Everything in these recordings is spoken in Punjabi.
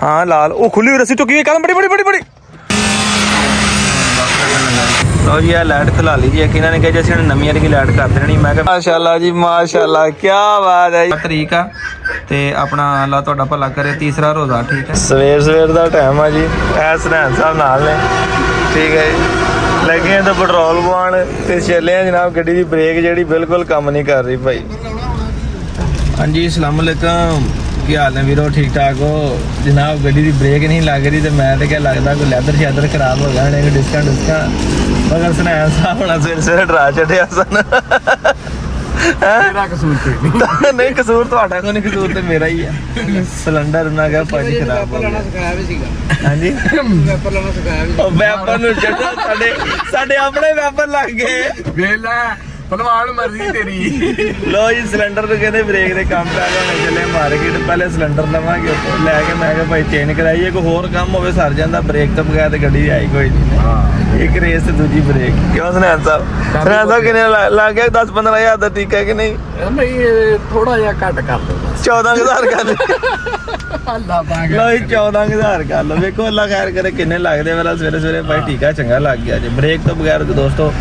हाँ लाल वो खुली हुई रस्सी चुकी है कदम बड़ी बड़ी बड़ी बड़ी लो जी आ लाइट खिला लीजिए कि इन्होंने कहा जैसे नवी वाली लाइट कर देनी मैं माशाल्लाह जी माशाल्लाह क्या बात है तरीक आ ते अपना अल्लाह तुहाडा भला करे तीसरा रोज़ा ठीक है सवेर सवेर दा टाइम है जी ऐ सरहैन साहब नाल ने ठीक है जी लगे हैं तो पेट्रोल पवाण ते चले हैं जनाब गड्डी दी ब्रेक जिहड़ी बिल्कुल काम नहीं कर रही भाई हाँ जी अस्सलाम वालेकुम की हाल है वीरो ठीक ठाक हो जनाब गड्डी की ब्रेक नहीं लग रही तो मैं तो क्या लगता कोई लैदर शैदर खराब हो गया डिस्का डुस्का मगर सुनैन साहब होना सवेरे सवेरे डरा चढ़िया सन नहीं कसूर ਤੁਹਾਡਾ ਕੋਈ ਨਹੀਂ ਕਸੂਰ ਤੇ ਮੇਰਾ ਹੀ ਆ ਸਿਲੰਡਰ ਉਹਨਾਂ ਦਾ ਭਾਜੀ ਖਰਾਬ ਹੋ ਗਿਆ ਹਾਂਜੀ ਵੈਪਰ ਲਾਣਾ ਸਿਖਾਇਆ ਵੀ ਵੈਪਰ ਨੂੰ ਛੱਡੋ ਸਾਡੇ ਆਪਣੇ ਵੈਪਰ ਲੱਗ ਗਏ ਵੇਲਾ ਭਲਵਾਨ ਮਰਜ਼ੀ ਤੇਰੀ ਲੋ ਜੀ ਸਿਲੰਡਰ ਤੋਂ ਕਹਿੰਦੇ ਬ੍ਰੇਕ ਦੇ ਕੰਮ ਪੈ ਗਏ ਹੁਣ ਚੱਲੇ ਮਾਰਕੀਟ ਪਹਿਲੇ ਸਿਲੰਡਰ ਲਵਾਂਗੇ ਉੱਥੋਂ ਲੈ ਕੇ ਮੈਂ ਕਿਹਾ ਭਾਈ ਚੇਂਜ ਕਰਾਈਏ ਕੋਈ ਹੋਰ ਕੰਮ ਹੋਵੇ ਸਰ ਜਾਂਦਾ ਬ੍ਰੇਕ ਤੋਂ ਬਗੈਰ ਤੇ ਗੱਡੀ ਆਈ ਕੋਈ ਨਹੀਂ ਹਾਂ ਇੱਕ ਰੇਸ ਤੇ ਦੂਜੀ ਬ੍ਰੇਕ ਕਿਉਂ ਸੁਨੈਨ ਸਾਹਿਬ ਕਿੰਨੇ ਲੱਗ ਗਿਆ 10-15 ਹਜ਼ਾਰ ਦਾ ਟੀਕਾ ਕਿ ਨਹੀਂ ਨਹੀਂ ਥੋੜਾ ਜਿਹਾ ਘੱਟ ਕਰ ਦੋ 14000 ਕਰ ਅੱਲਾ ਪਾਗਲ ਲੋ ਜੀ 14000 ਕਰ ਲਓ ਵੇਖੋ ਅੱਲਾ ਖੈਰ ਕਰੇ ਕਿੰਨੇ ਲੱਗਦੇ ਮੇਰਾ ਸਵੇਰੇ ਸਵੇਰੇ ਭਾਈ ਟੀਕਾ ਚੰਗਾ ਲੱਗ ਗਿਆ ਜੇ ਬ੍ਰੇਕ ਤੋਂ ਬਗੈਰ ਦੋਸਤੋ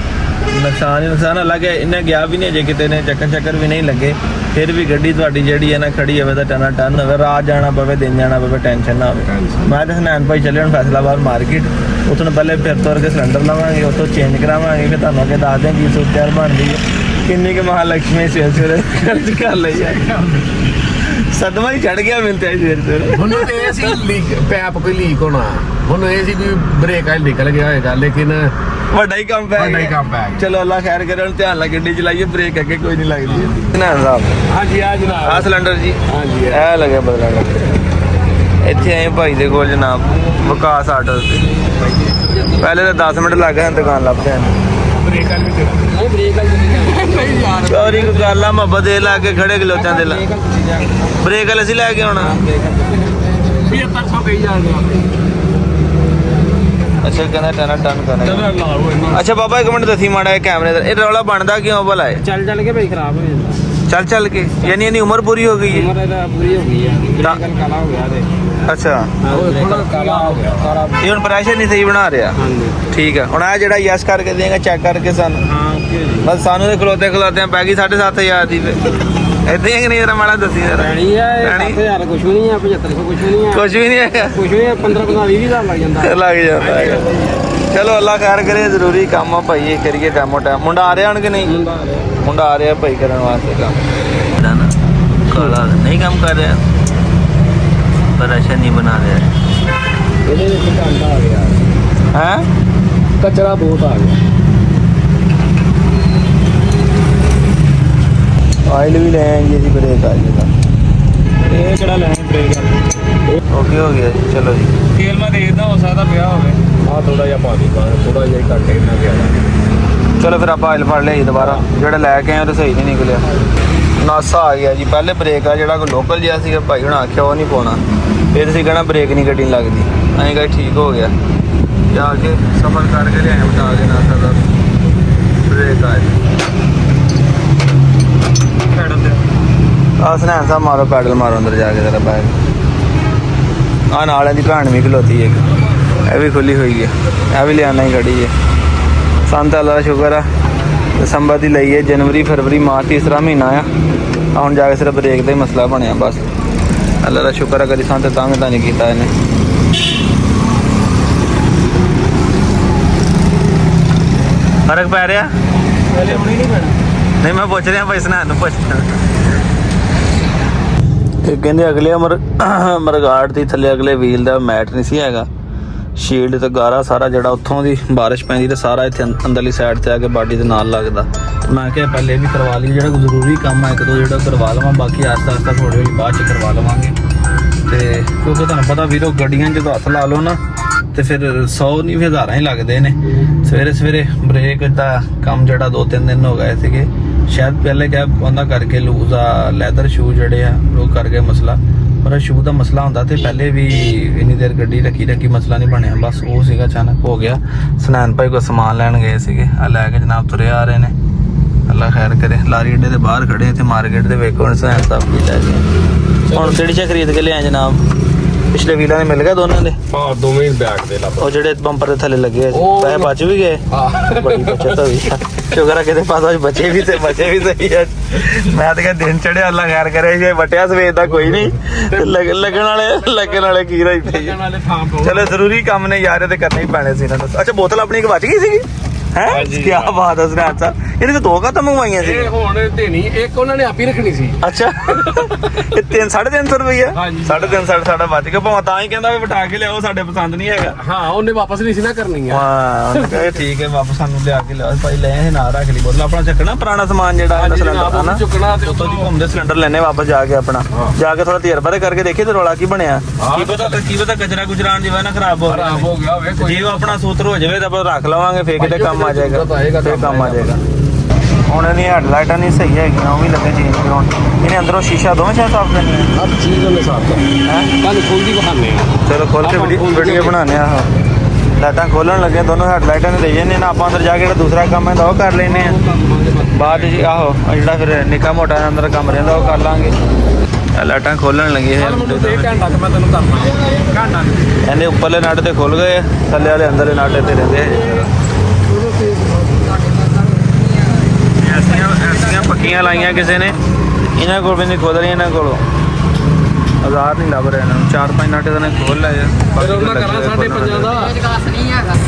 ਨੁਕਸਾਨ ਹੀ ਨੁਕਸਾਨ ਅਲੱਗ ਹੈ ਇਹਨੇ ਗਿਆ ਵੀ ਨਹੀਂ ਜੇ ਕਿਤੇ ਨੇ ਚੱਕਰ ਵੀ ਨਹੀਂ ਲੱਗੇ ਫਿਰ ਵੀ ਗੱਡੀ ਤੁਹਾਡੀ ਜਿਹੜੀ ਹੈ ਨਾ ਖੜੀ ਹੋਵੇ ਤਾਂ ਟਨਾ ਟਨ ਹੋਵੇ ਰਾਤ ਜਾਣਾ ਪਵੇ ਦਿਨ ਜਾਣਾ ਪਵੇ ਟੈਨਸ਼ਨ ਨਾ ਹੋਵੇ ਮੈਂ ਤਾਂ ਹਨਾਨ ਭਾਈ ਚੱਲੇ ਹੁਣ ਫੈਸਲਾਬਾਦ ਮਾਰਕੀਟ ਉੱਥੋਂ ਪਹਿਲੇ ਫਿਰ ਤੁਰ ਕੇ ਸਿਲੰਡਰ ਲਵਾਂਗੇ ਉੱਥੋਂ ਚੇਂਜ ਕਰਾਵਾਂਗੇ ਫਿਰ ਤੁਹਾਨੂੰ ਅੱਗੇ ਦੱਸ ਦਿਆਂ ਕੀ ਸੋਚਿਆ ਬਣਦੀ ਹੈ ਕਿੰਨੀ ਕੁ ਮਹਾਲਕਸ਼ਮੀ ਸਵੇਰੇ ਖਰਚ ਕਰ ਲਈ ਆ ਸਦਮਾ ਹੀ ਚੜ ਗਿਆ ਮਿਲਤੇ ਸਵੇਰੇ ਹੁਣ ਤੇ ਇਹ ਸੀ ਲੀਕ ਪੈਪ ਕੋਈ ਲੀਕ ਹੋਣਾ ਹੁਣ ਇਹ ਸੀ ਵੀ ਬ੍ਰੇਕ ਆ ਨਿਕਲ ਗਿਆ ਹੋਏਗਾ ਲੇਕਿਨ ਵੱਡਾ ਹੀ ਕੰਮ ਪੈ ਗਿਆ ਚਲੋ ਅੱਲਾ ਖੈਰ ਕਰੇ ਹੁਣ ਧਿਆਨ ਨਾਲ ਗੱਡੀ ਚਲਾਈਏ ਬ੍ਰੇਕ ਅੱਗੇ ਕੋਈ ਨਹੀਂ ਲੱਗਦੀ ਨਾ ਸਾਹਿਬ ਹਾਂਜੀ ਆ ਜਨਾਬ ਆ ਸਿਲੰਡਰ ਜੀ ਹਾਂਜੀ ਇਹ ਲੱਗਿਆ ਬਦਲਾਣਾ ਇੱਥੇ ਆਏ ਭਾਈ ਦੇ ਕੋਲ ਜਨਾਬ ਵਿਕਾਸ ਆਟੋ ਤੇ ਪਹਿਲੇ ਤਾਂ 10 ਮਿੰਟ ਲੱਗ ਗਏ ਦੁਕਾਨ ਲੱਭਦੇ ਆ ਬ੍ਰੇਕ ਵਾਲੀ ਨਹੀਂ ਬ੍ਰੇਕ ਵਾਲੀ ਨਹੀਂ ਯਾਰ ਸੌਰੀ ਕੋਈ ਗੱਲ ਆ ਮੁਹੱਬਤ ਦੇ ਲਾ ਕੇ ਖੜੇ ਗਲੋਚਾਂ ਦੇ ਲਾ ਬ੍ਰੇਕ ਵਾਲੇ ਅਸੀਂ ਲੈ ਕੇ ਆਉਣਾ 7500 ਕਹੀ ਜਾਂਦੇ ਅੱਛਾ ਕਹਿੰਦਾ ਟਨ ਟਨ ਕਰਨਾ ਅੱਛਾ ਬਾਬਾ ਇੱਕ ਮਿੰਟ ਦੱਸੀ ਮਾੜਾ ਇਹ ਕੈਮਰੇ ਦਾ ਇਹ ਰੌਲਾ ਬਣਦਾ ਕਿਉਂ ਭਲਾ ਹੈ ਚੱਲ ਕੇ ਭਾਈ ਖਰਾਬ ਹੋ ਜਾਂਦਾ ਚੱਲ ਕੇ ਯਾਨੀ ਇਹਦੀ ਉਮਰ ਪੂਰੀ ਹੋ ਗਈ ਹੈ ਉਮਰ ਇਹਦਾ ਪੂਰੀ ਹੋ ਗਈ ਹੈ ਕਾਲਾ ਹੋ ਗਿਆ ਤੇ ਅੱਛਾ ਥੋੜਾ ਕਾਲਾ ਹੋ ਗਿਆ ਸਾਰਾ ਇਹ ਹੁਣ ਪ੍ਰੈਸ਼ਰ ਨਹੀਂ ਸਹੀ ਬਣਾ ਰਿਹਾ ਹਾਂਜੀ ਠੀਕ ਆ ਹੁਣ ਆ ਜਿਹੜਾ ਯੈਸ ਕਰਕੇ ਦੇਗਾ ਚੈੱਕ ਕਰਕੇ ਸਾਨੂੰ ਹਾਂ ਓਕੇ ਜੀ ਬਸ ਸਾਨੂੰ ਤੇ ਖਲੋਤੇ ਪੈ ਗਈ 7500 ਦੀ ਏਦਾਂ ਹੀ ਨਹੀਂ ਜਰਾ ਮਾੜਾ ਦੱਸੀ ਯਾਰ ਰਹਿਣੀ ਹੈ 7000 ਕੁਝ ਵੀ ਨਹੀਂ ਹੈ 7500 ਕੁਝ ਵੀ ਨਹੀਂ ਹੈ ਕੁਝ ਵੀ ਨਹੀਂ ਹੈਗਾ ਕੁਝ ਵੀ 15-20 ਲੱਗ ਜਾਂਦਾ ਲੱਗ ਜਾਂਦਾ ਹੈਗਾ ਚਲੋ ਅੱਲਾ ਖੈਰ ਕਰੇ ਜ਼ਰੂਰੀ ਕੰਮ ਆ ਭਾਈ ਇਹ ਕਰੀਏ ਟਾਈਮੋ ਟਾਈਮ ਮੁੰਡਾ ਆ ਰਿਹਾ ਹੁਣ ਕਿ ਨਹੀਂ ਮੁੰਡਾ ਆ ਰਿਹਾ ਭਾਈ ਕਰਨ ਵਾਸਤੇ ਕੰਮ ਨਾ ਕਾਲਾ ਨਹੀਂ ਕੰਮ ਕਰ ਰਿਹਾ ਪਰ ਅੱਛਾ ਨਹੀਂ ਬਣਾ ਰਿਹਾ ਇਹਦੇ ਵਿੱਚ ਘੰਟਾ ਆ ਗਿਆ ਹੈ ਕਚਰਾ ਬਹੁਤ ਆ ਗਿਆ ਆਇਲ ਵੀ ਲੈ ਆएंगे ਜੀ ਬ੍ਰੇਕ ਆ ਜਾਏਗਾ ਇਹ ਕਿਹੜਾ ਲੈਣਾ ਬ੍ਰੇਕ ਓਕੇ ਹੋ ਗਿਆ ਜੀ ਚਲੋ ਜੀ ਤੇਲ ਮੈਂ ਦੇਖਦਾ ਹੋ ਸਕਦਾ ਪਿਆ ਹੋਵੇ ਆ ਥੋੜਾ ਜਿਹਾ ਪਾਣੀ ਪਾ ਥੋੜਾ ਜਿਹਾ ਘੱਟ ਇੰਨਾ ਪਿਆ ਚਲੋ ਫਿਰ ਆਪਾਂ ਆਇਲ ਫੜ ਲਿਆ ਦੁਬਾਰਾ ਜਿਹੜਾ ਲੈ ਕੇ ਆਏ ਉਹ ਤਾਂ ਸਹੀ ਨਹੀਂ ਨਿਕਲਿਆ ਨਾਸਾ ਆ ਗਿਆ ਜੀ ਪਹਿਲੇ ਬ੍ਰੇਕ ਆ ਜਿਹੜਾ ਕੋਈ ਲੋਕਲ ਜਿਹਾ ਸੀਗਾ ਭਾਈ ਹੁਣ ਆਖਿਆ ਉਹ ਨਹੀਂ ਪਾਉਣਾ ਫਿਰ ਤੁਸੀਂ ਕਹਿਣਾ ਬ੍ਰੇਕ ਨਹੀਂ ਗੱਡੀ ਲੱਗਦੀ ਐਂ ਕਹੇ ਠੀਕ ਹੋ ਗਿਆ ਜਾ ਕੇ ਸਫਰ ਕਰਕੇ ਲਿਆਏ ਬਤਾ ਕੇ ਨਾਸਾ ਦਾ ਬ੍ਰੇਕ ਆ ਆ ਸੁਨੈਨ ਸਾਹਿਬ ਮਾਰੋ ਪੈਡਲ ਮਾਰੋ ਅੰਦਰ ਜਾ ਕੇ ਜ਼ਰਾ ਬਾਹਰ ਆ ਨਾਲ ਦੀ ਭੈਣ ਵੀ ਖਲੋਤੀ ਹੈ ਇਹ ਵੀ ਖੁੱਲੀ ਹੋਈ ਹੈ ਇਹ ਵੀ ਲਿਆਣਾ ਹੀ ਖੜੀ ਹੈ ਸਾਨੂੰ ਤਾਂ ਅੱਲਾ ਦਾ ਸ਼ੁਕਰ ਆ ਦਸੰਬਰ ਦੀ ਲਈ ਹੈ ਜਨਵਰੀ ਫਰਵਰੀ ਮਾਰਚ ਤੀਸਰਾ ਮਹੀਨਾ ਆ ਹੁਣ ਜਾ ਕੇ ਸਿਰਫ ਬ੍ਰੇਕ ਦਾ ਹੀ ਮਸਲਾ ਬਣਿਆ ਬਸ ਅੱਲਾ ਦਾ ਸ਼ੁਕਰ ਆ ਕਦੀ ਸਾਨੂੰ ਤੰਗ ਤਾਂ ਨਹੀਂ ਕੀਤਾ ਇਹਨੇ ਫਰਕ ਪੈ ਰਿਹਾ ਨਹੀਂ ਮੈਂ ਪੁੱਛ ਰਿਹਾ ਭਾਈ ਸੁਨੈਨ ਨੂੰ ਪੁੱਛਦਾ ਇਹ ਕਹਿੰਦੇ ਅਗਲੇ ਮਰਗਾੜ ਦੀ ਥੱਲੇ ਅਗਲੇ ਵੀਲ ਦਾ ਮੈਟ ਨਹੀਂ ਸੀ ਹੈਗਾ ਸ਼ੀਲਡ ਤੇ ਗਾਰਾ ਸਾਰਾ ਜਿਹੜਾ ਉੱਥੋਂ ਦੀ ਬਾਰਿਸ਼ ਪੈਂਦੀ ਤੇ ਸਾਰਾ ਇੱਥੇ ਅੰਦਰਲੀ ਸਾਈਡ ਤੇ ਆ ਕੇ ਬਾਡੀ ਦੇ ਨਾਲ ਲੱਗਦਾ ਮੈਂ ਕਿਹਾ ਪਹਿਲੇ ਵੀ ਕਰਵਾ ਲਈ ਜਿਹੜਾ ਜ਼ਰੂਰੀ ਕੰਮ ਆ ਇੱਕ ਦੋ ਜਿਹੜਾ ਕਰਵਾ ਲਵਾਂ ਬਾਕੀ ਆਸਤਾ ਆਸਤਾ ਥੋੜੀ ਹੌਲੀ ਬਾਅਦ ਚ ਕਰਵਾ ਲਵਾਂਗੇ ਤੇ ਕਿਉਂਕਿ ਤੁਹਾਨੂੰ ਪਤਾ ਵੀਰੋ ਗੱਡੀਆਂ ਜਦੋਂ ਹੱਥ ਲਾ ਲਓ ਨਾ ਤੇ ਫਿਰ 100 ਨਹੀਂ ਫਿਰ ਹਜ਼ਾਰਾਂ ਹੀ ਲੱਗਦੇ ਨੇ ਸਵੇਰੇ ਬ੍ਰੇਕ ਦਾ ਕੰਮ ਜਿਹੜਾ 2-3 ਦਿਨ ਹੋ ਗਏ ਸੀਗੇ ਸ਼ਾਇਦ ਪਹਿਲੇ ਕਿਹਾ ਉਹਦਾ ਕਰਕੇ ਲੂਜ਼ ਆ ਲੈਦਰ ਸ਼ੂ ਜਿਹੜੇ ਆ ਉਹ ਕਰਕੇ ਮਸਲਾ ਪਰ ਸ਼ੂ ਦਾ ਮਸਲਾ ਹੁੰਦਾ ਤੇ ਪਹਿਲੇ ਵੀ ਇੰਨੀ ਦੇਰ ਗੱਡੀ ਰੱਖੀ ਮਸਲਾ ਨਹੀਂ ਬਣਿਆ ਬਸ ਉਹ ਸੀਗਾ ਅਚਾਨਕ ਹੋ ਗਿਆ ਸੁਨੈਨ ਭਾਈ ਕੋਈ ਸਮਾਨ ਲੈਣ ਗਏ ਸੀਗੇ ਆ ਲੈ ਕੇ ਜਨਾਬ ਤੁਰੇ ਆ ਰਹੇ ਨੇ ਅੱਲਾ ਖੈਰ ਕਰੇ ਲਾਰੀ ਅੱਡੇ ਦੇ ਬਾਹਰ ਖੜੇ ਇੱਥੇ ਮਾਰਕੀਟ ਦੇ ਵੇਖੋ ਸੁਨੈਨ ਸਾਹਿਬ ਕੀ ਲੈ ਗਏ ਹੁਣ ਕਿਹੜੀ ਚੀਜ਼ ਖਰੀਦ ਕੇ ਲਿਆਏ ਜਨਾਬ ਪਿਛਲੇ ਵੀਲਾਂ ਦੇ ਮਿਲ ਗਏ ਦੋਨਾਂ ਦੇ ਹਾਂ ਦੋਵੇਂ ਬੈਕ ਦੇ ਲੱਭ ਉਹ ਜਿਹੜੇ ਬੰਪਰ ਦੇ ਥੱਲੇ ਲੱਗੇ ਆ ਉਹ- ਪੈਸੇ ਬਚ ਵੀ ਗਏ ਹਾਂ ਬੜੀ ਬਚਤ ਹੋਈ ਸ਼ੁਕਰ ਆ ਕਿਤੇ ਪਾਸਾ ਬਚੇ ਵੀ ਸਹੀ ਆ ਮੈਂ ਤਾਂ ਕਿਹਾ ਦਿਨ ਚੜਿਆ ਅੱਲਾ ਖੈਰ ਕਰੇ ਜੇ ਵਟਿਆ ਸਵੇਰ ਦਾ ਕੋਈ ਨਹੀਂ ਤੇ ਲੱਗਣ ਵਾਲੇ ਕੀ ਰਹੀ ਪਈ ਆ। ਨਾਲੇ ਥਾਂ ਤੋਂ ਚਲੋ ਜ਼ਰੂਰੀ ਕੰਮ ਨੇ ਯਾਰ ਇਹ ਤੇ ਕਰਨੇ ਹੀ ਪੈਣੇ ਸੀ ਇਹਨਾਂ ਨੂੰ। ਅੱਛਾ ਬੋਤਲ ਆਪਣੀ ਇੱਕ ਬਚ ਗਈ ਸੀਗੀ ਹੈ ਹਾਂਜੀ। ਕੀ ਬਾਤ ਹੈ ਸੁਨੈਨ ਸਾਹਿਬ ਇਹਨੇ ਤਾਂ 2 ਕਾਤਾਂ ਮੰਗਵਾਈਆਂ ਸੀ ਇਹ ਹੁਣ ਦੇਣੀ ਇੱਕ ਉਹਨਾਂ ਨੇ ਆਪ ਹੀ ਰੱਖਣੀ ਸੀ ਅੱਛਾ ਇਹ 350 ਰੁਪਈਆ ਹਾਂਜੀ। 350 ਸਾਡਾ ਬਚ ਗਿਆ ਭਾਵੇਂ ਤਾਂ ਹੀ ਕਹਿੰਦਾ ਵੀ ਬਿਠਾ ਕੇ ਲਿਆਓ ਸਾਡੇ ਪਸੰਦ ਨਹੀਂ ਹੈਗਾ ਹਾਂ ਉਹਨੇ ਵਾਪਸ ਨਹੀਂ ਸੀ ਨਾ ਕਰਨੀ ਆ ਹਾਂ ਉਹਨੇ ਕਿਹਾ ਠੀਕ ਹੈ ਵਾਪਸ ਸਾਨੂੰ ਲਿਆ ਕੇ ਲਿਆਓ ਭਾਈ ਲੈ ਇਹ ਨਾਲ ਰੱਖ ਲਈ ਬੋਤਲ ਆਪਣਾ ਚੱਕਣਾ ਪੁਰਾਣਾ ਸਮਾਨ ਜਿਹੜਾ ਹਾਂਜੀ, ਸਿਲੰਡਰ ਜਨਾਬ, ਦਾ ਨਾ ਉਹ ਚੁੱਕਣਾ ਤੇ ਉੱਤੋਂ ਦੀ ਘੁੰਮਦੇ ਸਿਲੰਡਰ ਲੈਣੇ ਵਾਪਸ ਜਾ ਕੇ ਆਪਣਾ ਹਾਂ। ਜਾ ਕੇ ਥੋੜਾ ਤਜਰਬਾ ਤੇ ਕਰਕੇ ਦੇਖੀਏ ਤੇ ਰੌਲਾ ਕੀ ਬਣਿਆ ਹਾਂ। ਕੀ ਪਤਾ ਕਚਰਾ ਕੁਚਰਾਨ ਜਿਵੇਂ ਨਾ ਖਰਾਬ ਹੋ ਖਰਾਬ ਹੋ ਗਿਆ ਹੋਵੇ ਕੋਈ ਜੇ ਉਹ ਆਪਣਾ ਸੂਤਰ ਹੋ ਜਾਵੇ ਤਾਂ ਆਪਾਂ ਰੱਖ ਲਵਾਂਗੇ ਫੇਰ ਕਿਤੇ ਕੰਮ ਆ ਜਾਏਗਾ ਜ਼ਰੂਰਤ ਆਏਗਾ, ਫੇਰ ਕੰਮ ਆ ਜਾਏਗਾ ਹੁਣ ਇਹਦੀਆਂ ਹੈਡਲਾਈਟਾਂ ਨਹੀਂ ਸਹੀ ਹੈਗੀਆਂ ਉਹ ਵੀ ਲੱਗੇ ਚੇਂਜ ਕਰਾਉਣ ਇਹਨੇ ਅੰਦਰੋਂ ਸ਼ੀਸ਼ਾ ਦੋਵੇਂ ਸ਼ਾਇਦ ਸਾਫ਼ ਕਰਨੀ ਹੈ ਹਰ ਚੀਜ਼ ਉਹਨੇ ਸਾਫ ਕਰਨੀ ਹੈਂ? ਕੱਲ ਖੋਲਦੀ ਬਹਾਨੇ ਆ ਚਲੋ ਖੋਲ ਕੇ ਵੀਡੀਓ ਬਣਾਉਂਦੇ ਆ ਆਹ ਲਾਈਟਾਂ ਖੋਲਣ ਲੱਗੇ ਦੋਨੋਂ ਹੈਡਲਾਈਟਾਂ ਨੇ ਦੇ ਜਾਂਦੇ ਨਾ ਆਪਾਂ ਅੰਦਰ ਜਾ ਕੇ ਜਿਹੜਾ ਦੂਸਰਾ ਕੰਮ ਹੈ ਉਹ ਕਰ ਲੈਨੇ ਆ ਬਾਅਦ ਜੀ ਆਹੋ ਜਿਹੜਾ ਫਿਰ ਨਿੱਕਾ ਮੋਟਾ ਅੰਦਰ ਕੰਮ ਰਹਿੰਦਾ ਉਹ ਕਰ ਲਾਂਗੇ ਆਹ ਲਾਈਟਾਂ ਖੋਲਣ ਲੱਗੀ ਹੈ ਮੈਨੂੰ ਦੇ ਘੰਟਾ ਕਿ ਮੈਂ ਤੈਨੂੰ ਕਰਨਾ ਘੰਟਾ ਇਹਨੇ ਉੱਪਰਲੇ ਨਟ ਤੇ ਖੁੱਲ ਗਏ ਥੱਲੇ ਵਾਲੇ ਅੰਦਰਲੇ ਨਟ ਤੇ ਰਹਿੰਦੇ ਐਸੀਆਂ ਪੱਕੀਆਂ ਲਾਈਆਂ ਕਿਸੇ ਨੇ ਇਹਨਾਂ ਕੋਲ ਵੀ ਨਹੀਂ ਖੋਲ ਰਹੀਆਂ ਇਹਨਾਂ ਕੋਲੋਂ ਆਜ਼ਾਦ ਨਹੀਂ ਲੱਭ ਰਿਹਾ ਇਹਨਾਂ ਨੂੰ 4-5 ਨਟ ਇਹਨਾਂ ਨੇ ਖੋਲ ਲਏ ਫਿਰ ਉਹਨਾਂ ਕਰਾਂ 5.5 ਦਾ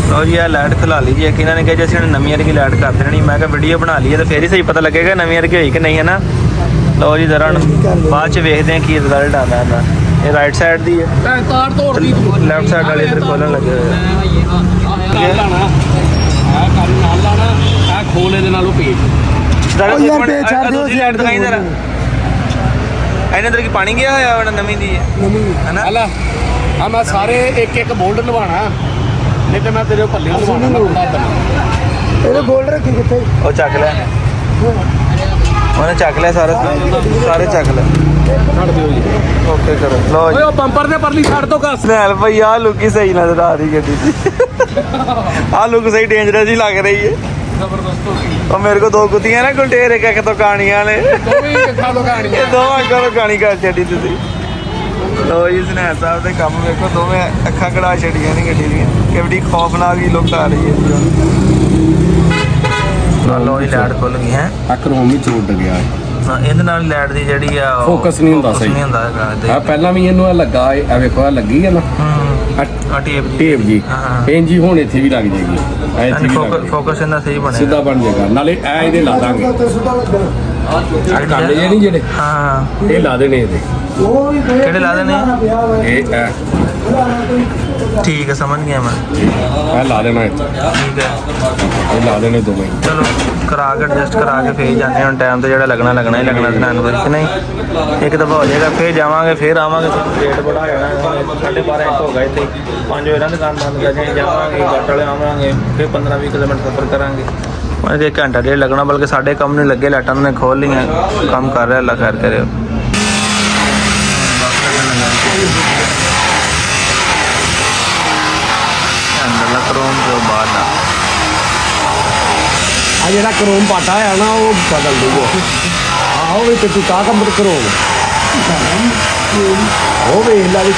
ਲਓ ਜੀ ਇਹ ਲਾਈਟ ਖਿਲਾ ਲਈ ਜੀ ਇਹਨਾਂ ਨੇ ਕਿਹਾ ਜੀ ਅਸੀਂ ਹੁਣ ਨਵੀਂ ਵਰਗੀ ਲਾਈਟ ਕਰ ਦੇਣੀ ਮੈਂ ਕਿਹਾ ਵੀਡੀਓ ਬਣਾ ਲਈਏ ਤਾਂ ਫੇਰ ਹੀ ਸਹੀ ਪਤਾ ਲੱਗੇਗਾ ਨਵੀਂ ਵਰਗੀ ਹੋਈ ਕਿ ਨਹੀਂ ਹੈ ਨਾ ਲਓ ਜੀ ਜ਼ਰਾ ਬਾਅਦ ਚ ਵੇਖਦੇ ਹਾਂ ਕੀ ਰਿਜ਼ਲਟ ਆਉਂਦਾ ਇਹਦਾ ਇਹ ਰਾਈਟ ਸਾਈਡ ਦੀ ਹੈ ਤਾਰ ਤੋੜਦੀ ਲੈਫਟ ਸਾਈਡ ਵਾਲੀ ਇੱਧਰ ਖੋਲਣ ਲੱਗੇ ਹੋਏ ਆ ਇਹ ਲਾਣਾ ਆ ਕੰਮ ਨਾਲ ਲਾਣਾ ਆ ਖੋਲ ਇਹਦੇ ਨਾਲੋਂ ਪੇਜ ਜ਼ਰਾ ਦੂਸਰੀ ਲਾਈਟ ਦਿਖਾਈ ਜ਼ਰਾ ਇਹਨੇ ਅੰਦਰ ਕੀ ਪਾਣੀ ਗਿਆ ਹੋਇਆ ਹੁਣ ਨਵੀਂ ਦੀ ਹੈ ਨਾ ਹਲਾ ਆ ਮੈਂ ਸਾਰੇ ਇੱਕ ਇੱਕ ਬੋਲਡ ਲਵਾਣਾ ਨਹੀਂ ਤੇ ਮੈਂ ਤੇਰੇ ਪੱਲੇ ਲਵਾਉਣਾ ਇਹਦੇ ਗੋਲਡ ਰੱਖੀ ਕਿੱਥੇ ਉਹ ਚੱਕ ਲਿਆ ਉਹਨੇ ਚੱਕ ਲਿਆ ਸਾਰੇ ਚੱਕ ਲਿਆ ਛੱਡ ਦਿਓ ਜੀ ਓਕੇ ਕਰੋ ਲਓ ਓਏ ਜੀ ਉਹ ਬੰਪਰ ਦੇ ਪਰਲੀ ਛੱਡ ਦੋ ਘਸ ਸਨੈਲ ਭਾਈ ਆਹ ਲੁੱਕ ਹੀ ਸਹੀ ਨਜ਼ਰ ਆ ਰਹੀ ਗੱਡੀ ਦੀ ਆਹ ਲੁੱਕ ਸਹੀ ਡੇਂਜਰਸ ਹੀ ਲੱਗ ਰਹੀ ਹੈ ਜ਼ਬਰਦਸਤ ਹੋ ਗਈ ਉਹ ਮੇਰੇ ਕੋਲ 2 ਕੁੱਤੀਆਂ ਨਾ ਗੁਲਟੇਰ ਇੱਕ ਤੋਂ ਕਾਣੀਆਂ ਨੇ ਦੋਵੇਂ ਅੱਖਾਂ ਤੋਂ ਕਹਾਣੀਆਂ ਇਹ ਦੋਵਾਂ ਅੱਖਾਂ ਤੋਂ ਕਾਣੀ ਕਰ ਛੱਡੀ ਤੁਸੀਂ ਲੋ ਜੀ ਸਨੈਲ ਸਾਹਿਬ ਦੇ ਕੰਮ ਵੇਖੋ ਦੋਵੇਂ ਅੱਖਾਂ ਕਢਾ ਛੱਡੀਆਂ ਨੇ ਗੱਡੀ ਦੀਆਂ ਕਿਹੜੀ ਖੌਫਨਾਕ ਹੀ ਲੁੱਕ ਆ ਰਹੀ ਹੈ ਲੋ ਜੀ ਲਾਈਟ ਖੁੱਲ ਗਈ ਹੈ ਆ ਕਰੋਮ ਵੀ ਚੋਟ ਗਿਆ ਹਾਂ ਇਹਦੇ ਨਾਲ ਲਾਈਟ ਦੀ ਜਿਹੜੀ ਆ Focus ਨਹੀਂ ਹੁੰਦਾ ਸਹੀ। ਨਹੀਂ ਹੁੰਦਾ ਹੈਗਾ ਆ ਪਹਿਲਾਂ ਵੀ ਇਹਨੂੰ ਆ ਲੱਗਾ ਆ ਵੇਖੋ ਆ ਲੱਗੀ ਆ ਨਾ ਆ ਟੇਪ ਜੀ ਟੇਪ ਜੀ ਹਾਂ। ਇੰਜੀ ਹੁਣ ਇੱਥੇ ਵੀ ਲੱਗ ਜਾਏਗੀ ਆ ਇੱਥੇ ਵੀ ਲੱਗ ਜਾਏਗੀ ਫੋਕਸ ਇਹਨਾਂ ਸਹੀ ਬਣਿਆ ਸਿੱਧਾ ਬਣ ਜਾਏਗਾ ਨਾਲੇ ਐ ਇਹਦੇ ਲਾ ਦਾਂਗੇ ਤੇ ਸੁਧਾ ਲੱਗਣਾ ਆ ਕੰਡੇ ਜੇ ਨਹੀਂ ਜਿਹੜੇ ਹਾਂ ਇਹ ਲਾ ਦੇਣੇ ਇਹਦੇ ਉਹ ਵੀ ਕਿਹੜੇ ਲਾ ਦੇਣੇ ਆ? ਇਹ ਐ ਠੀਕ ਹੈ ਸਮਝ ਗਿਆ ਮੈਂ ਇਹ ਲਾ ਦੇਣਾ ਇੱਥੇ ਠੀਕ ਹੈ ਇਹ ਲਾ ਦੇਣੇ ਦੋਵੇਂ ਚਲੋ ਕਰਾ ਕੇ ਐਡਜਸਟ ਕਰਾ ਕੇ ਫੇਰ ਜਾਂਦੇ ਹੁਣ ਟਾਈਮ ਤੇ ਜਿਹੜਾ ਲੱਗਣਾ ਹੀ ਲੱਗਣਾ ਧਿਆਨ ਵਿੱਚ ਨਹੀਂ ਇੱਕ ਦਫਾ ਹੋ ਜਾਏਗਾ ਫੇਰ ਜਾਵਾਂਗੇ ਫੇਰ ਆਵਾਂਗੇ ਰੇਟ ਬੜਾ ਹੋ ਜਾਣਾ 12:30 1 ਹੋ ਗਿਆ ਇੱਥੇ 5 ਵਜੇ ਨਾਲ ਦੁਕਾਨ ਬੰਦ ਕਰ ਜਾਣੀ ਜਾਵਾਂਗੇ ਗੱਟ ਵਾਲੇ ਆਵਾਂਗੇ ਫੇਰ 15-20 ਕਿਲੋਮੀਟਰ ਸਫ਼ਰ ਕਰਾਂਗੇ ਮੈਂ ਕਿ ਘੰਟਾ ਡੇਢ ਲੱਗਣਾ ਬਲਕਿ ਸਾਡੇ ਕੰਮ ਨਹੀਂ ਲੱਗੇ ਲਾਈਟਾਂ ਨੇ ਖੋਲ ਲਈਆਂ ਕੰਮ ਕਰ ਰਿਹਾ ਅੱਲਾ ਖੈਰ ਕਰੇ ਅੰਦਰਲਾ ਕਰੋਮ ਜੋ ਬਾਹਰ ਦਾ ਆ ਜਿਹੜਾ ਕਰੋਮ ਪਾਟਾ ਹੈ ਨਾ ਉਹ ਬਦਲ ਦੂਗਾ ਆਹੋ ਵੀ ਤੂੰ ਕਾ ਕੰਮ ਕਰੋਮ ਉਹ ਵੀ ਹਿੱਲਾ ਵਿੱਚ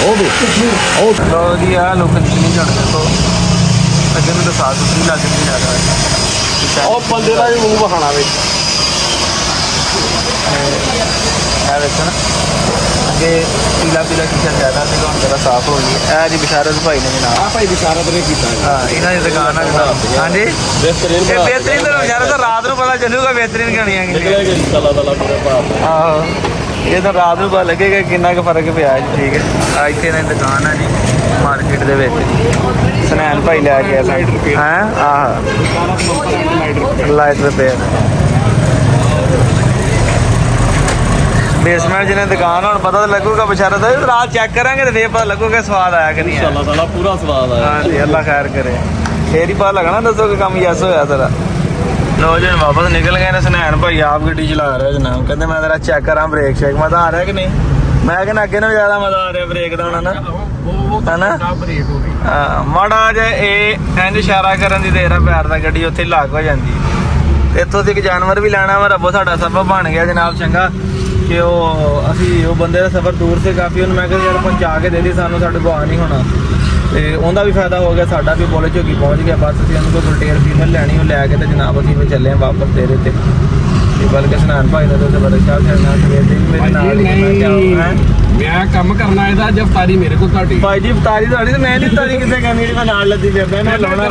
ਉਹ ਵੀ ਉਹ ਲੋ ਜੀ ਆ ਲੋਕ ਨਹੀਂ ਜਾਣਦੇ ਤੋਂ ਅੱਗੇ ਨੂੰ ਤਾਂ ਸਾਫ ਸੁਥਰੀ ਲੱਗ ਨਹੀਂ ਰਿਹਾ ਉਹ ਬੰਦੇ ਦਾ ਵੀ ਮੂੰਹ ਬਹਾਣਾ ਵਿੱਚ ਇਹ ਵੇਖੋ ਨਾ ਅੱਗੇ ਪੀਲਾ ਸ਼ੀਸ਼ਾ ਜ਼ਿਆਦਾ ਸੀਗਾ ਹੁਣ ਜਰਾ ਸਾਫ ਹੋ ਗਈ ਇਹ ਜੀ ਬਿਸ਼ਾਰਤ ਭਾਈ ਨੇ ਜਨਾਬ ਆ ਭਾਈ ਬਿਸ਼ਾਰਤ ਨੇ ਕੀਤਾ ਹਾਂ ਇਹਨਾਂ ਦੀ ਦੁਕਾਨ ਆ ਜਨਾਬ ਹਾਂਜੀ ਬਿਹਤਰੀਨ ਇਹ ਬਿਹਤਰੀਨ ਤਾਂ ਬਿਸ਼ਾਰਤ ਤਾਂ ਰਾਤ ਨੂੰ ਪਤਾ ਚੱਲੂਗਾ ਬਿਹਤਰੀਨ ਕਹਾਣੀਆਂ ਕਿੰਨੀਆਂ ਤਲਾ ਪੂਰੇ ਭਾਅ ਆਹੋ ਇਹ ਤਾਂ ਰਾਤ ਨੂੰ ਪਤਾ ਲੱਗੇਗਾ ਕਿੰਨਾ ਕੁ ਫਰਕ ਪਿਆ ਜੀ ਠੀਕ ਹੈ ਆ ਇੱਥੇ ਇਹਨਾਂ ਦੀ ਦੁਕਾਨ ਆ ਜੀ ਮਾਰਕੀਟ ਦੇ ਵਿੱਚ ਸਨੈਨ ਭਾਈ ਲੈ ਕੇ ਆ ਸਾਡੇ ਹਾਂ ਆਹ ਲਾਈਟ ਰਿਪੇਅਰ ਬੇਸਮੈਂਟ ਜਿਹਨੇ ਦੁਕਾਨ ਹੁਣ ਪਤਾ ਤਾਂ ਲੱਗੂਗਾ ਬਿਸ਼ਾਰਤ ਦਾ ਰਾਤ ਚੈੱਕ ਕਰਾਂਗੇ ਤੇ ਫੇਰ ਪਤਾ ਲੱਗੂਗਾ ਸਵਾਦ ਆਇਆ ਕਿ ਨਹੀਂ ਆਇਆ ਤਲਾ ਪੂਰਾ ਸਵਾਦ ਆਇਆ ਹਾਂਜੀ ਅੱਲਾ ਖੈਰ ਕਰੇ ਫੇਰ ਹੀ ਪਤਾ ਲੱਗਣਾ ਦੱਸੋ ਕਿ ਕੰਮ ਯੈਸ ਹੋਇਆ ਤੇਰਾ ਲੋ ਜੀ ਵਾਪਸ ਨਿਕਲ ਗਏ ਨੇ ਸਨੈਨ ਭਾਈ ਆਪ ਗੱਡੀ ਚਲਾ ਰਿਹਾ ਜਨਾਬ ਕਹਿੰਦੇ ਮੈਂ ਤੇਰਾ ਚੈੱਕ ਕਰਾਂ ਬ੍ਰੇਕ ਸ਼ੇਕ ਮਜ਼ਾ ਆ ਰਿਹਾ ਕਿ ਨਹੀਂ ਮੈਂ ਕਹਿੰਦਾ ਅੱਗੇ ਨੂੰ ਜ਼ਿਆਦਾ ਮਜ਼ਾ ਆ ਰਿਹਾ ਬ੍ਰੇਕ ਦਾ ਹੁਣ ਨਾ ਹਨਾ ਬ੍ਰੇਕ ਹੋ ਗਈ ਮਾੜਾ ਜਿਹਾ ਇਹ ਇੰਜ ਇਸ਼ਾਰਾ ਕਰਨ ਦੀ ਦੇਰ ਆ ਪੈਰ ਦਾ ਗੱਡੀ ਉੱਥੇ ਲੱਗ ਹੋ ਜਾਂਦੀ ਤੇ ਇੱਥੋਂ ਦੀ ਇੱਕ ਜਾਨਵਰ ਵੀ ਲੈਣਾ ਵਾ ਰੱਬੋ ਸਾਡਾ ਸਬਬ ਬਣ ਗਿਆ ਜਨਾਬ ਚੰਗਾ ਕਿ ਅਸੀਂ ਉਹ ਬੰਦੇ ਦਾ ਸਫ਼ਰ ਦੂਰ ਸੇ ਕਾਫੀ, ਉਹਨੂੰ ਮੈਂ ਕਿਹਾ ਯਾਰ ਪਹੁੰਚਾ ਕੇ ਦੇ ਦੇ ਸਾਨੂੰ, ਸਾਡੇ ਕੋਲ ਆ ਨਹੀਂ ਹੋਣਾ। ਤੇ ਉਹਦਾ ਵੀ ਫਾਇਦਾ ਹੋ ਗਿਆ, ਸਾਡਾ ਵੀ ਬੋਲੇ ਝੋਕੀ ਪਹੁੰਚ ਗਿਆ। ਬਸ ਅਸੀਂ ਉਹਨੂੰ ਕੋਈ ਬੁਲਟੇਰ ਫੀਮੇਲ ਲੈਣੀ, ਉਹ ਲੈ ਕੇ ਤੇ ਜਨਾਬ ਅਸੀਂ ਵੀ ਚੱਲੇ ਵਾਪਸ ਤੇਰੇ ਤੇ। ਬਲਕਿ ਸਨਾਨ ਭਾਈ ਦਾ ਤੇ ਬੜਾ ਸ਼ਾਹ ਕਰਨਾ ਸਵੇਰ ਦੇ ਮੇਰੇ ਨਾਲ ਹੀ ਮੈਂ ਕੰਮ ਕਰਨਾ ਇਹਦਾ ਜਫਤਾਰੀ ਮੇਰੇ ਕੋਲ ਤੁਹਾਡੀ ਭਾਈ ਜੀ। ਇਫਤਾਰੀ ਤੁਹਾਡੀ ਤੇ ਮੈਂ ਨਹੀਂ ਇਫਤਾਰੀ ਕਿੱਥੇ ਕਰਨੀ ਜਿਹੜੀ ਮੈਂ ਨਾਲ ਲੱਦੀ ਫਿਰਦਾ। ਇਹਨੂੰ ਲਾਉਣਾ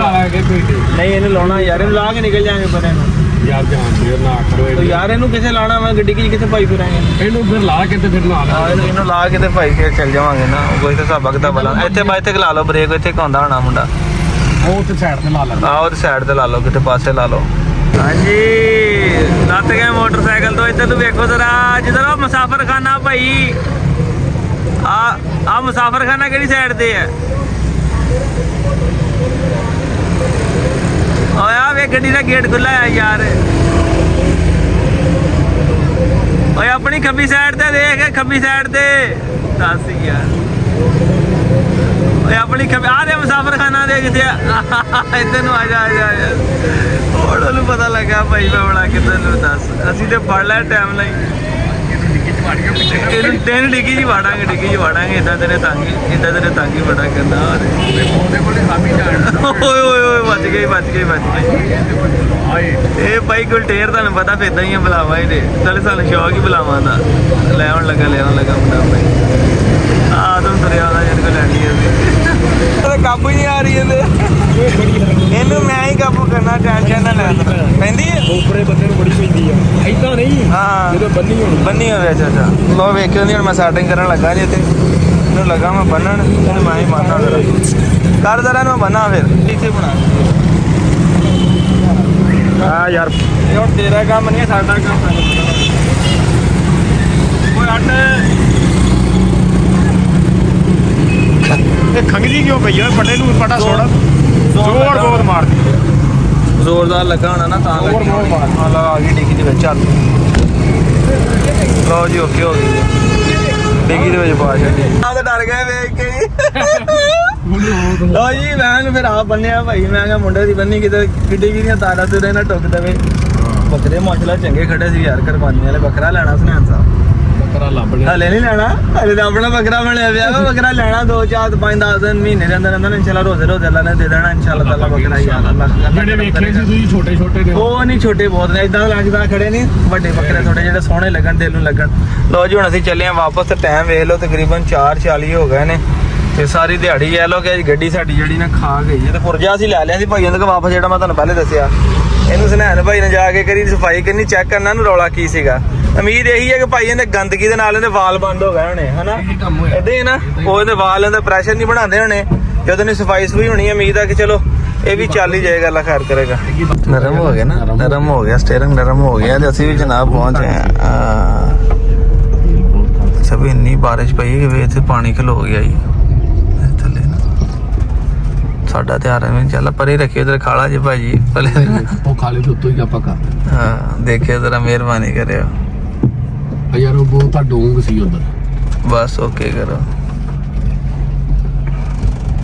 ਨਹੀਂ, ਇਹਨੂੰ ਲਾਉਣਾ ਯਾਰ, ਇਹਨੂੰ ਲਾ ਕੇ ਨਿਕਲ ਜਾਵਾਂਗੇ ਪਰ ਇਹਨੂੰ ਯਾਰ ਜਾਣਦੇ ਨਾ ਕਰੋ ਯਾਰ, ਇਹਨੂੰ ਕਿੱਥੇ ਲਾਉਣਾ, ਮੈਂ ਗੱਡੀ ਕਿੱਥੇ ਭਾਈ ਫਿਰਾਂਗੇ ਇਹਨੂੰ ਫਿਰ ਲਾ ਕੇ ਤੇ ਫਿਰ ਨਾਲ ਇਹਨੂੰ ਲਾ ਕੇ ਤੇ ਭਾਈ ਫਿਰ ਚੱਲ ਜਾਵਾਂਗੇ ਨਾ। ਕੋਈ ਤਾਂ ਹਿਸਾਬ ਕਿਤਾਬ ਬਲਾ ਇੱਥੇ ਬਾਈ ਤੇ ਲਾ ਲਓ ਬ੍ਰੇਕ, ਇੱਥੇ ਕਾਉਂਦਾ ਹੋਣਾ ਮੁੰਡਾ, ਉਹ ਤੇ ਸਾਈਡ ਤੇ ਲਾ ਲੈਂਦਾ। ਆਹ ਉਹਦੇ ਸਾਈਡ ਤੇ ਲਾ ਲਓ, ਕਿਤੇ ਪਾਸੇ ਲਾ ਲਓ। ਹਾਂਜੀ ਲੱਤ ਗਏ ਮੋਟਰਸਾਈਕਲ ਤੋਂ। ਇੱਥੇ ਤੂੰ ਵੇਖੋ ਜ਼ਰਾ, ਜਿੱਧਰ ਉਹ ਮੁਸਾਫਰਖਾਨਾ ਭਾਈ, ਆ ਮੁਸਾਫਰਖਾਨਾ ਕਿਹੜੀ ਸਾਈਡ ਤੇ ਹੈ? ਓਏ ਆ ਵੇ ਗੱਡੀ ਦਾ ਗੇਟ ਖੁੱਲਾ ਹੈ ਯਾਰ। ਓਏ ਆਪਣੀ ਖੱਬੀ ਸਾਈਡ ਤੇ ਦੇਖ, ਖੱਬੀ ਸਾਈਡ ਤੇ ਦੱਸ ਯਾਰ। ਓਏ ਆਪਣੀ ਖੱਬੀ ਆ ਦੇ ਮੁਸਾਫਰਖਾਨਾ ਦੇ ਕਿਤੇ ਇੱਧਰ ਨੂੰ ਆ ਜਾ ਯਾਰ। ਹੁਣ ਉਹਨੂੰ ਪਤਾ ਲੱਗਾ ਭਾਈ ਮੈਂ ਬੜਾ ਕਿੱਧਰ ਨੂੰ ਦੱਸ। ਅਸੀਂ ਤੇ ਫੜ ਲਿਆ ਟਾਈਮ ਲਈ, ਇਹਨੂੰ ਤਿੰਨ ਡਿੱਗੀ ਜੀ ਵਾੜਾਂਗੇ, ਡਿੱਗੀ ਜੀ ਵਾੜਾਂਗੇ। ਇੱਦਾਂ ਤੇਰੇ ਤਾਂਗੀ ਬੜਾ ਕਹਿੰਦਾ। ਓਏ ਓਏ ਓਏ ਬਚ ਗਈ। ਇਹ ਭਾਈ ਗੁਲਟੇਰ ਤੁਹਾਨੂੰ ਪਤਾ ਫਿਰ ਇਦਾਂ ਹੀ ਬੁਲਾਵਾ ਇਹਦੇ ਨਾਲੇ ਸਾਨੂੰ ਸ਼ੌਕ ਹੀ ਬੁਲਾਵਾਂ ਦਾ। ਲੈਣ ਲੱਗਾ ਮੁੰਡਾ ਭਾਈ। ਆਦਮ ਤੁਰਿਆ ਉਹਦਾ ਜਿਹਦੇ ਕੋਲ ਲੈਣੀ ਹੈ, ਕਾਬੂ ਹੀ ਨਹੀਂ ਆ ਰਹੀ ਇਹਨੂੰ ਮੈਂ ਹੀ ਕਾਬੂ ਕਰਨਾ। ਟੈਨਸ਼ਨ ਨਾ ਲੈ, ਪੈਂਦੀ ਹੈ ਉੱਪਰੇ ਬੰਦੇ ਨੂੰ ਬੜੀ ਪੈਂਦੀ ਆ ਏਦਾਂ ਨਹੀਂ। ਹਾਂ ਜਦੋਂ ਬੰਨੀ ਹੋਵੇ। ਅੱਛਾ ਲੋ ਵੇਖਿਓ ਨਹੀਂ, ਹੁਣ ਮੈਂ ਸੈਟਿੰਗ ਕਰਨ ਲੱਗਾ ਜੀ। ਤੇ ਇਹਨੂੰ ਲੱਗਾ ਮੈਂ ਬੰਨਣ, ਇਹਨੂੰ ਮੈਂ ਹੀ ਮਾਰਨਾ ਕਰ ਜ਼ਰਾ ਨੂੰ ਬੰਨਾ ਫਿਰ ਇੱਥੇ ਬਣਾ। ਹਾਂ ਯਾਰ ਇਹ ਹੁਣ ਤੇਰਾ ਕੰਮ ਨਹੀਂ, ਸਾਡਾ ਕੰਮ ਹੈ। ਕੋਈ ਅੱਡ ਇਹ ਖੰਗਦੀ ਕਿਉਂ ਪਈ ਆ ਫੱਟੇ ਨੂੰ ਪਟਾ ਛੋੜ ਜ਼ੋਰ ਬਹੁਤ ਮਾਰਦੀ ਜ਼ੋਰਦਾਰ ਲੱਗਾ ਹੋਣਾ ਨਾ ਤਾਂ ਲੱਗੀ ਹਾਂ। ਲਾ ਆ ਗਈ ਡਿੱਗੀ ਦੇ ਵਿੱਚ। ਚੱਲ ਲਓ ਜੀ ਓਕੇ ਹੋ ਗਈ ਡਿੱਗੀ ਦੇ ਵਿੱਚ ਪਾ ਛੱਡੀ। ਆ ਤਾਂ ਡਰ ਗਏ ਵੇਖ ਕੇ। ਲਓ ਜੀ ਮੈਂ ਫਿਰ ਆਪ ਬੰਨਿਆ ਭਾਈ। ਮੈਂ ਕਿਹਾ ਮੁੰਡੇ ਦੀ ਬੰਨੀ ਕਿਤੇ ਕਿੱਡੀ ਦੀਆਂ ਤਾਰਾਂ ਤੇ ਨਾ ਟੁੱਕ ਦੇਵੇ। ਬੱਕਰੇ ਮੌਜਲਾ ਚੰਗੇ ਖੜੇ ਸੀ ਯਾਰ, ਕੁਰਬਾਨੀ ਵਾਲੇ। ਬੱਕਰਾ ਲੈਣਾ ਸੁਨੈਨ ਸਾਹਿਬ? ਬੱਕਰਾ ਲੱਭ ਲਿਆ ਹਲੇ ਨਹੀਂ ਲੈਣਾ, ਹਲੇ ਤਾਂ ਆਪਣਾ ਬੱਕਰਾ ਬਣਿਆ ਪਿਆ ਵਾ। ਬੱਕਰਾ ਲੈਣਾ 2 4 5 10 ਦਿਨ ਮਹੀਨੇ ਦੇ ਅੰਦਰ ਅੰਦਰ ਇਨਸ਼ਾਅੱਲਾ ਰੋਜ਼ੇ ਅੱਲਾ ਨੇ ਦੇ ਦੇਣਾ ਇਨਸ਼ਾਅੱਲਾ ਤਾਲਾ ਬੱਕਰਾ ਯਾਰ। ਅੱਲਾ ਜਿਹੜੇ ਵੇਖੇ ਸੀ ਤੁਸੀਂ ਛੋਟੇ ਨੇ, ਉਹ ਨਹੀਂ ਛੋਟੇ ਬਹੁਤ ਨੇ, ਇਦਾਂ ਲੱਗਦਾ ਖੜੇ ਨਹੀਂ। ਵੱਡੇ ਬੱਕਰੇ ਥੋੜੇ ਜਿਹੜੇ ਸੋਹਣੇ ਲੱਗਣ, ਦਿਲ ਨੂੰ ਲੱਗਣ। ਲੋ ਜੀ ਹੁਣ ਅਸੀਂ ਚੱਲੇ ਆ ਵਾਪਸ ਤੇ ਟਾਈਮ ਵੇਖ ਲਓ ਤਕਰੀਬਨ 4:40 ਹੋ ਗਏ ਨੇ ਤੇ ਸਾਰੀ ਦਿਹਾੜੀ ਐ ਲੋ ਕਿ ਗੱਡੀ ਸਾਡੀ ਜਿਹੜੀ ਨਾ ਖਾ ਗਈ ਹੈ। ਤੇ ਪੁਰਜਾ ਅਸੀਂ ਲੈ ਲਿਆ ਸੀ ਭਾਈਆਂ ਦੇ ਵਾਪਸ, ਜਿਹੜਾ ਮੈਂ ਤੁਹਾਨੂੰ ਪਹਿਲੇ ਦੱਸਿਆ। ਇਹਨੂੰ ਸੁਨੈਨ ਭਾਈ ਨੇ ਜਾ ਕੇ ਕਰੀ ਸਫਾਈ ਕਰਨੀ, ਚੈੱਕ ਕਰਨਾ ਨੂੰ ਰੌਲਾ ਕੀ ਸੀਗਾ। ਉਮੀਦ ਇਹੀ ਹੈ ਕਿ ਭਾਈ ਇਹਨੇ ਗੰਦਗੀ ਦੇ ਨਾਲ ਇਹਦੇ ਵਾਲ ਬੰਦ ਹੋ ਗਏ ਹੋਣੇ ਹਨਾ, ਏਦਾਂ ਹੀ ਨਾ। ਉਹ ਇਹਦੇ ਵਾਲ ਇਹਦਾ ਪ੍ਰੈਸ਼ਰ ਨਹੀਂ ਬਣਾਉਂਦੇ ਹੋਣੇ। ਜਦੋਂ ਇਹਨੇ ਸਫਾਈ ਸੁਈ ਹੋਣੀ ਹੈ, ਉਮੀਦ ਹੈ ਕਿ ਚਲੋ ਇਹ ਵੀ ਚੱਲ ਹੀ ਜਾਏਗਾ, ਅੱਲਾ ਖੈਰ ਕਰੇਗਾ। ਨਰਮ ਹੋ ਗਿਆ ਨਾ, ਨਰਮ ਹੋ ਗਿਆ ਸਟੀਅਰਿੰਗ, ਨਰਮ ਹੋ ਗਿਆ। ਤੇ ਅਸੀਂ ਵੀ ਜਨਾਬ ਪਹੁੰਚ ਗਏ ਹਾਂ। ਸਭ ਇੰਨੀ ਬਾਰਿਸ਼ ਪਈ ਕਿ ਵੇ ਇੱਥੇ ਪਾਣੀ ਖਲੋ ਗਿਆ ਜੀ ਥੱਲੇ। ਸਾਡਾ ਧਿਆਨ ਐਵੇਂ ਚੱਲ ਪਰੇ ਰੱਖਿਓ, ਇਧਰ ਖਾਲਾ ਜੀ ਭਾਜੀ ਪਹਿਲੇ ਉਹ ਖਾਲੇ ਤੋਂ ਉੱਤੋਂ ਹੀ ਆਪਾਂ ਕਰ। ਹਾਂ ਦੇਖਿਓ ਜ਼ਰਾ, ਮਿਹਰਬਾਨੀ ਕਰਿਓ ਯਾਰ। ਉਹ ਬਹੁਤ ਤਾਂ ਡੋਂਗ ਸੀ ਉਧਰ। ਬਸ ਓਕੇ ਕਰੋ।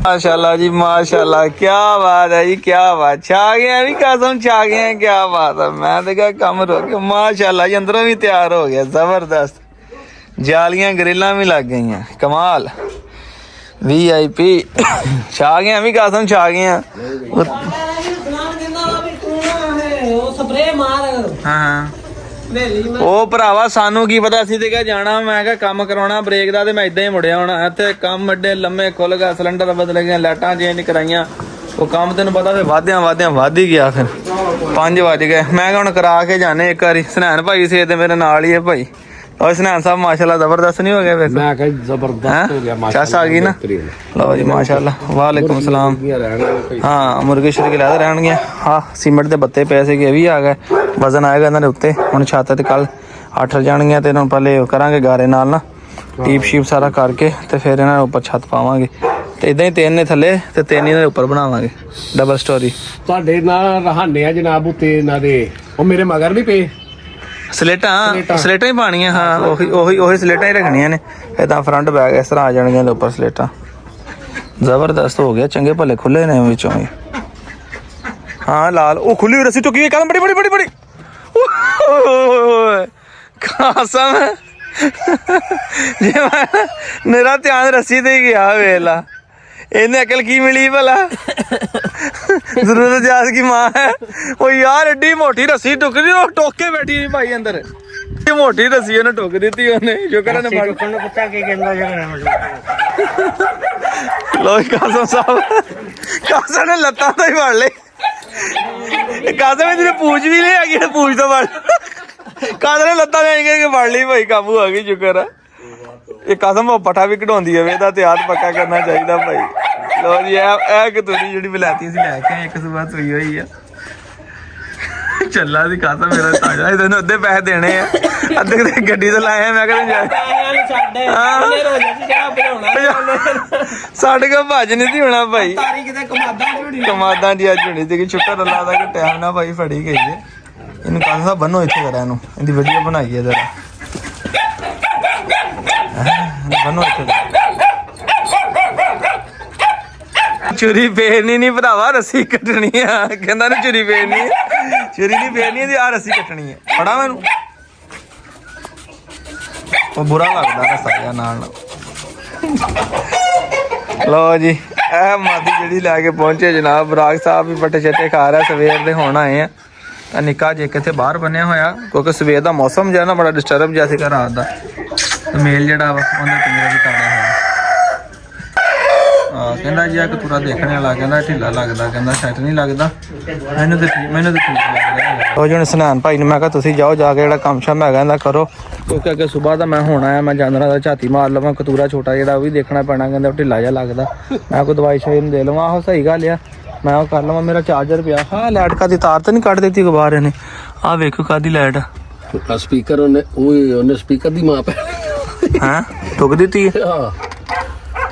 माशाल्लाह जी माशाल्लाह, क्या बात है जी, क्या बात। छा गए हैं भी कसम, छा गए हैं, क्या बात है। मैं तो क्या कम रो गया माशाल्लाह जी। अंदरों भी तैयार हो गया, जबरदस्त। जालियां ग्रिल्लां भी लग गई हैं, कमाल। VIP छा गए हैं भी कसम, छा गए हैं। हाँ ਉਹ ਭਰਾਵਾ ਸਾਨੂੰ ਕੀ ਪਤਾ, ਅਸੀਂ ਤੇ ਕਿਹਾ ਜਾਣਾ। ਮੈਂ ਕਿਹਾ ਕੰਮ ਕਰਾਉਣਾ ਬ੍ਰੇਕ ਦਾ, ਤੇ ਮੈਂ ਇਦਾਂ ਹੀ ਮੁੜਿਆ ਹੋਣਾ। ਇੱਥੇ ਕੰਮ ਅੱਡੇ ਲੰਮੇ ਖੁੱਲ ਗਿਆ, ਸਿਲੰਡਰ ਬਦਲ ਗਏ, ਲਾਈਟਾਂ ਚੇਂਜ ਕਰਾਈਆਂ। ਉਹ ਕੰਮ ਤੈਨੂੰ ਪਤਾ ਫਿਰ ਵਾਧਿਆਂ ਵੱਧ ਹੀ ਗਿਆ। ਫਿਰ 5 ਵੱਜ ਗਏ। ਮੈਂ ਕਿਹਾ ਹੁਣ ਕਰਾ ਕੇ ਜਾਣੇ ਇੱਕ ਵਾਰੀ। ਸੁਨੈਨ ਭਾਈ ਸੀ ਤੇ ਮੇਰੇ ਨਾਲ ਹੀ ਹੈ ਭਾਈ। और सुनैन साहब माशाल्लाह जबरदस्त नहीं हो गया वैसे? मैं कहा जबरदस्त हो गया माशाल्लाह। चस आ गई ना? लो जी माशाल्लाह। वालेकुम सलाम। हाँ मुर्गे शुरगे लैदे रहणगे। हाँ सीमेंट के बत्ते पै सीगे भी आ गए। वजन आएगा इन्होंने उत्ते। हुण छत ते कल 8 जाणगियां ते इन्होंने पहले करांगे गारे नाल ना टीप शीप सारा करके ते फिर इन्होंने उपर छत पावांगे। ਤੇ ਇਦਾਂ ਹੀ 3 ਨੇ ਥੱਲੇ ਤੇ 3 ਇਹਨਾਂ ਦੇ ਉੱਪਰ ਬਣਾਵਾਂਗੇ ਡਬਲ ਸਟੋਰੀ। ਤੁਹਾਡੇ ਨਾਲ ਰਹਾਨੇ ਆ ਜਨਾਬ ਉੱਤੇ ਇਹਨਾਂ ਦੇ। ਉਹ ਮੇਰੇ ਮਗਰ ਨਹੀਂ ਪਏ ਸਲੇਟਾਂ ਹੀ ਪਾਣੀਆਂ। ਹਾਂ ਉਹੀ ਸਲੇਟਾਂ ਹੀ ਰੱਖਣੀਆਂ ਨੇ। ਇਦਾਂ ਫਰੰਟ ਬੈਕ ਇਸ ਤਰ੍ਹਾਂ ਆ ਜਾਣਗੀਆਂ ਦੇ ਉੱਪਰ ਸਲੇਟਾਂ। ਜ਼ਬਰਦਸਤ ਹੋ ਗਿਆ। ਚੰਗੇ ਭਲੇ ਖੁੱਲੇ ਨੇ ਵਿੱਚੋਂ ਵੀ। ਹਾਂ ਲਾਲ ਉਹ ਖੁੱਲੀ ਰੱਸੀ ਟੁੱਕੀ ਕਦਮ ਬੜੀ ਕਸਮ ਜੇ ਮੇਰਾ ਧਿਆਨ ਰੱਸੀ ਤੇ ਹੀ ਗਿਆ ਵੇਲਾ ਇਹਨੇ ਅਕਲ ਕੀ ਮਿਲੀ ਭਲਾ ਜ਼ਰੂਰਤ ਜਾਸ ਕੀ ਮਾਂ ਹੈ ਉਹ ਯਾਰ ਐਡੀ ਮੋਟੀ ਰੱਸੀ ਟੁਕਦੀ ਉਹ ਟੋਕ ਕੇ ਬੈਠੀ ਨਹੀਂ ਭਾਈ ਅੰਦਰ ਇਹ ਮੋਟੀ ਰੱਸੀ ਉਹਨੇ ਟੁਕ ਦਿੱਤੀ ਉਹਨੇ ਸ਼ੁਕਰ ਉਹਨੇ ਫੜ ਤੁਹਾਨੂੰ ਪਤਾ ਕੀ ਕਹਿੰਦਾ ਜਗਣਾ ਲੋ ਕਾਸਮ ਸਾਹਿਬ ਕਾਸਮ ਨੇ ਲੱਤਾਂ ਤੋਂ ਹੀ ਫੜ ਲਏ ਕਾਸਮ ਇਹਦੀ ਪੂਛ ਵੀ ਨਹੀਂ ਹੈਗੀ ਪੂਛ ਤੋਂ ਫੜ ਕਾਸਮ ਨੇ ਲੱਤਾਂ ਲੈ ਕੇ ਫੜ ਲਈ ਭਾਈ ਕਾਬੂ ਆ ਗਈ ਸ਼ੁਕਰ ਆ ਇਹ ਕਸਮ ਪੱਠਾ ਵੀ ਕਢਾਉਂਦੀ ਹੈ ਇਹਦਾ ਤੇ ਹੱਥ ਪੱਕਾ ਕਰਨਾ ਚਾਹੀਦਾ ਭਾਈ ਲੋ ਜੀ ਇਹ ਕਤੂਰੀ ਜਿਹੜੀ ਬਲਾਤੀ ਸੀ ਲੈ ਕੇ ਆਏ ਇੱਕ ਸਵੇਰ ਸੋਈ ਹੋਈ ਆ ਚੱਲਾ ਦੀ ਕਸਮ ਮੇਰਾ ਤਾਜਾ ਇਹਨੂੰ ਅੱਧੇ ਪੈਸੇ ਦੇਣੇ ਆ ਅੱਧੇ ਤੇ ਗੱਡੀ ਤੋਂ ਲਾਏ ਮੈਂ ਕਹਿੰਦਾ ਜਾ ਸਾਡੇ ਕੋਲ ਭੱਜ ਨਹੀਂ ਸੀ ਹੋਣਾ ਭਾਈ ਕਮਾਦਾਂ ਦੀ ਅੱਜ ਹੋਣੀ ਸੀ ਸ਼ੁਕਰ ਅੱਲਾ ਦਾ ਕਿ ਟਾਈਮ ਨਾ ਭਾਈ ਫੜੀ ਗਈ ਹੈ ਇਹਨੂੰ ਕੱਲ ਦਾ ਬੰਨੋ ਇੱਥੇ ਕਰਾਂ ਇਹਨੂੰ ਇਹਦੀ ਵੀਡੀਓ ਬਣਾਈ ਹੈ ਜਰਾ ਬੰਨੋ ਇੱਥੇ ਚੋਰੀ ਫੇਰਨੀ ਨਹੀਂ ਭਰਾਵਾ ਰੱਸੀ ਕੱਟਣੀ ਆ ਕਹਿੰਦਾ ਨਾ ਚੋਰੀ ਫੇਰਨੀ ਨਹੀਂ ਫੇਰਨੀ ਇਹਦੀ ਆ ਰੱਸੀ ਕੱਟਣੀ ਹੈ ਫੜਾ ਮੈਨੂੰ ਉਹ ਬੁਰਾ ਲੱਗਦਾ ਰਸਾ ਜਿਹਾ ਨਾਲ ਲੋ ਜੀ ਇਹ ਮਾਦੀ ਜਿਹੜੀ ਲੈ ਕੇ ਪਹੁੰਚੇ ਜਨਾਬ ਬਰਾਗ ਸਾਹਿਬ ਵੀ ਪੱਟੇ ਛੱਟੇ ਖਾ ਰਿਹਾ ਸਵੇਰ ਦੇ ਹੁਣ ਆਏ ਆ ਤਾਂ ਨਿੱਕਾ ਜੇ ਕਿਤੇ ਬਾਹਰ ਬੰਨਿਆ ਹੋਇਆ ਕਿਉਂਕਿ ਸਵੇਰ ਦਾ ਮੌਸਮ ਜਿਹਾ ਨਾ ਬੜਾ ਡਿਸਟਰਬ ਜਿਹਾ ਸੀਗਾ ਰਾਤ ਦਾ ਤੇ ਮੇਲ ਜਿਹੜਾ ਵਾ ਉਹਦਾ ਪਿੰਜਰਾ ਵੀ ਤਾੜਾ ਹੋਇਆ ਕਹਿੰਦਾ ਜੀ ਆ ਕਤੂਰਾ ਦੇਖਣ ਵਾਲਾ ਕਹਿੰਦਾ ਢਿੱਲਾ ਲੱਗਦਾ ਕਹਿੰਦਾ ਸੈੱਟ ਨਹੀਂ ਲੱਗਦਾ ਮੈਨੂੰ ਤਾਂ ਠੀਕ ਲੱਗਦਾ ਉਹ ਜਣ ਸਨਾਨ ਭਾਈ ਨੂੰ ਮੈਂ ਕਿਹਾ ਤੁਸੀਂ ਜਾਓ ਜਾ ਕੇ ਜਿਹੜਾ ਕੰਮ ਸ਼ਾਮ ਹੈਗਾ ਇਹਦਾ ਕਰੋ ਕਿਉਂਕਿ ਅੱਗੇ ਸਵੇਰ ਦਾ ਮੈਂ ਹੁਣ ਆਇਆ ਮੈਂ ਜਾਨਵਰਾਂ ਦਾ ਝਾਤੀ ਮਾਰ ਲਵਾਂ ਕਤੂਰਾ ਛੋਟਾ ਜਿਹੜਾ ਉਹ ਵੀ ਦੇਖਣਾ ਪੈਣਾ ਕਹਿੰਦਾ ਢਿੱਲਾ ਜਿਹਾ ਲੱਗਦਾ ਮੈਂ ਕੋਈ ਦਵਾਈ ਸ਼ਾਈ ਨੂੰ ਦੇ ਲਵਾਂ ਆਹੋ ਸਹੀ ਗੱਲ ਆ ਮੈਂ ਉਹ ਕਰ ਲਵਾਂ ਮੇਰਾ ਚਾਰਜਰ ਪਿਆ ਹਾਂ ਲਾਈਟ ਕਾਦੀ ਤਾਰ ਤਾਂ ਨਹੀਂ ਕੱਢ ਦਿੱਤੀ ਗਵਾਰ ਇਹਨੇ ਆਹ ਵੇਖੋ ਕਾਦੀ ਲਾਈਟ ਸਪੀਕਰ ਉਹਨੇ ਸਪੀਕਰ ਦੀ ਮਾਪ ਹਾਂ ਟੁੱਕ ਦਿੱਤੀ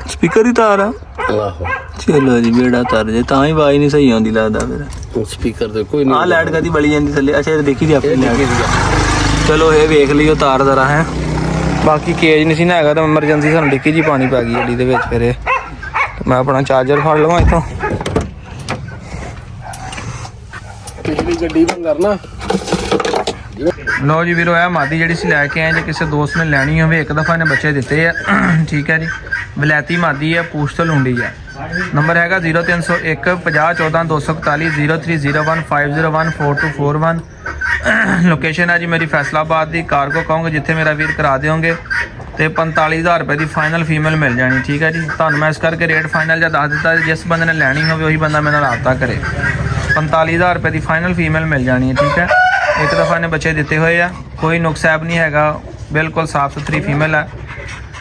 ਸਪੀਕਰ ਦੀ ਤਾਰ ਆ ਆਹੋ ਚਲੋ ਜੀ ਬੇੜਾ ਤਰ ਜੇ ਤਾਂ ਹੀ ਆਵਾਜ਼ ਨਹੀਂ ਸਹੀ ਆਉਂਦੀ ਲੱਗਦਾ ਫਿਰ ਸਪੀਕਰ ਤੇ ਕੋਈ ਨਹੀਂ ਆਹ ਲਾਈਟ ਕਾਦੀ ਬਲੀ ਜਾਂਦੀ ਥੱਲੇ ਅੱਛਾ ਇਹ ਦੇਖੀ ਦੀ ਆਪਣੀ ਲਾਈਟ ਚਲੋ ਇਹ ਵੇਖ ਲਿਓ ਤਾਰ ਜ਼ਰਾ ਹੈ ਬਾਕੀ ਕੇਜ ਨਹੀਂ ਸੀ ਨਾ ਹੈਗਾ ਤਾਂ ਐਮਰਜੈਂਸੀ ਸਾਨੂੰ ਡਿੱਕੀ ਜੀ ਪਾਣੀ ਪੈ ਗਈ ਗੱਡੀ ਦੇ ਵਿੱਚ ਫਿਰ ਇਹ ਮੈਂ ਆਪਣਾ ਚਾਰਜਰ ਫੜ ਲਵਾਂ ਇੱਥੋਂ ਪਿਛਲੀ ਗੱਡੀ ਬੰਦ ਕਰਨਾ ਲੋ ਜੀ ਵੀਰੋ ਇਹ ਮਾਦੀ ਜਿਹੜੀ ਸੀ ਲੈ ਕੇ ਆਏ ਜੇ ਕਿਸੇ ਦੋਸਤ ਨੇ ਲੈਣੀ ਹੋਵੇ ਇੱਕ ਦਫਾ ਇਹਨੇ ਬੱਚੇ ਦਿੱਤੇ ਆ ਠੀਕ ਹੈ ਜੀ ਵਲੈਤੀ ਮਾਦੀ ਹੈ ਪੂਛ ਤੋਂ ਲੁੰਡੀ ਹੈ ਨੰਬਰ ਹੈਗਾ 0301 50 14 241 0301 501 4241 ਲੋਕੇਸ਼ਨ ਹੈ ਜੀ ਮੇਰੀ ਫੈਸਲਾਬਾਦ ਦੀ ਕਾਰਗੋ ਕਹੋਗੇ ਜਿੱਥੇ ਮੇਰਾ ਵੀਰ ਕਰਾ ਦਿਓਗੇ ਤੇ 45000 ਰੁਪਏ ਦੀ ਫਾਈਨਲ ਫੀਮੇਲ ਮਿਲ ਜਾਣੀ ਠੀਕ ਹੈ ਜੀ ਤੁਹਾਨੂੰ ਮੈਂ ਇਸ ਕਰਕੇ ਰੇਟ ਫਾਈਨਲ ਜਾਂ ਦੱਸ ਦਿੱਤਾ ਜਿਸ ਬੰਦੇ ਨੇ ਲੈਣੀ ਹੋਵੇ ਉਹੀ ਬੰਦਾ ਮੇਰੇ ਨਾਲ ਰਾਬਤਾ ਕਰੇ 45000 ਰੁਪਏ ਦੀ ਫਾਈਨਲ ਫੀਮੇਲ ਮਿਲ ਜਾਣੀ ਹੈ ਠੀਕ ਹੈ ਇੱਕ ਦਫਾ ਨੇ ਬੱਚੇ ਦਿੱਤੇ ਹੋਏ ਆ ਕੋਈ ਨੁਕਸਾਨ ਨਹੀਂ ਹੈਗਾ ਬਿਲਕੁਲ ਸਾਫ ਸੁਥਰੀ ਫੀਮੇਲ ਹੈ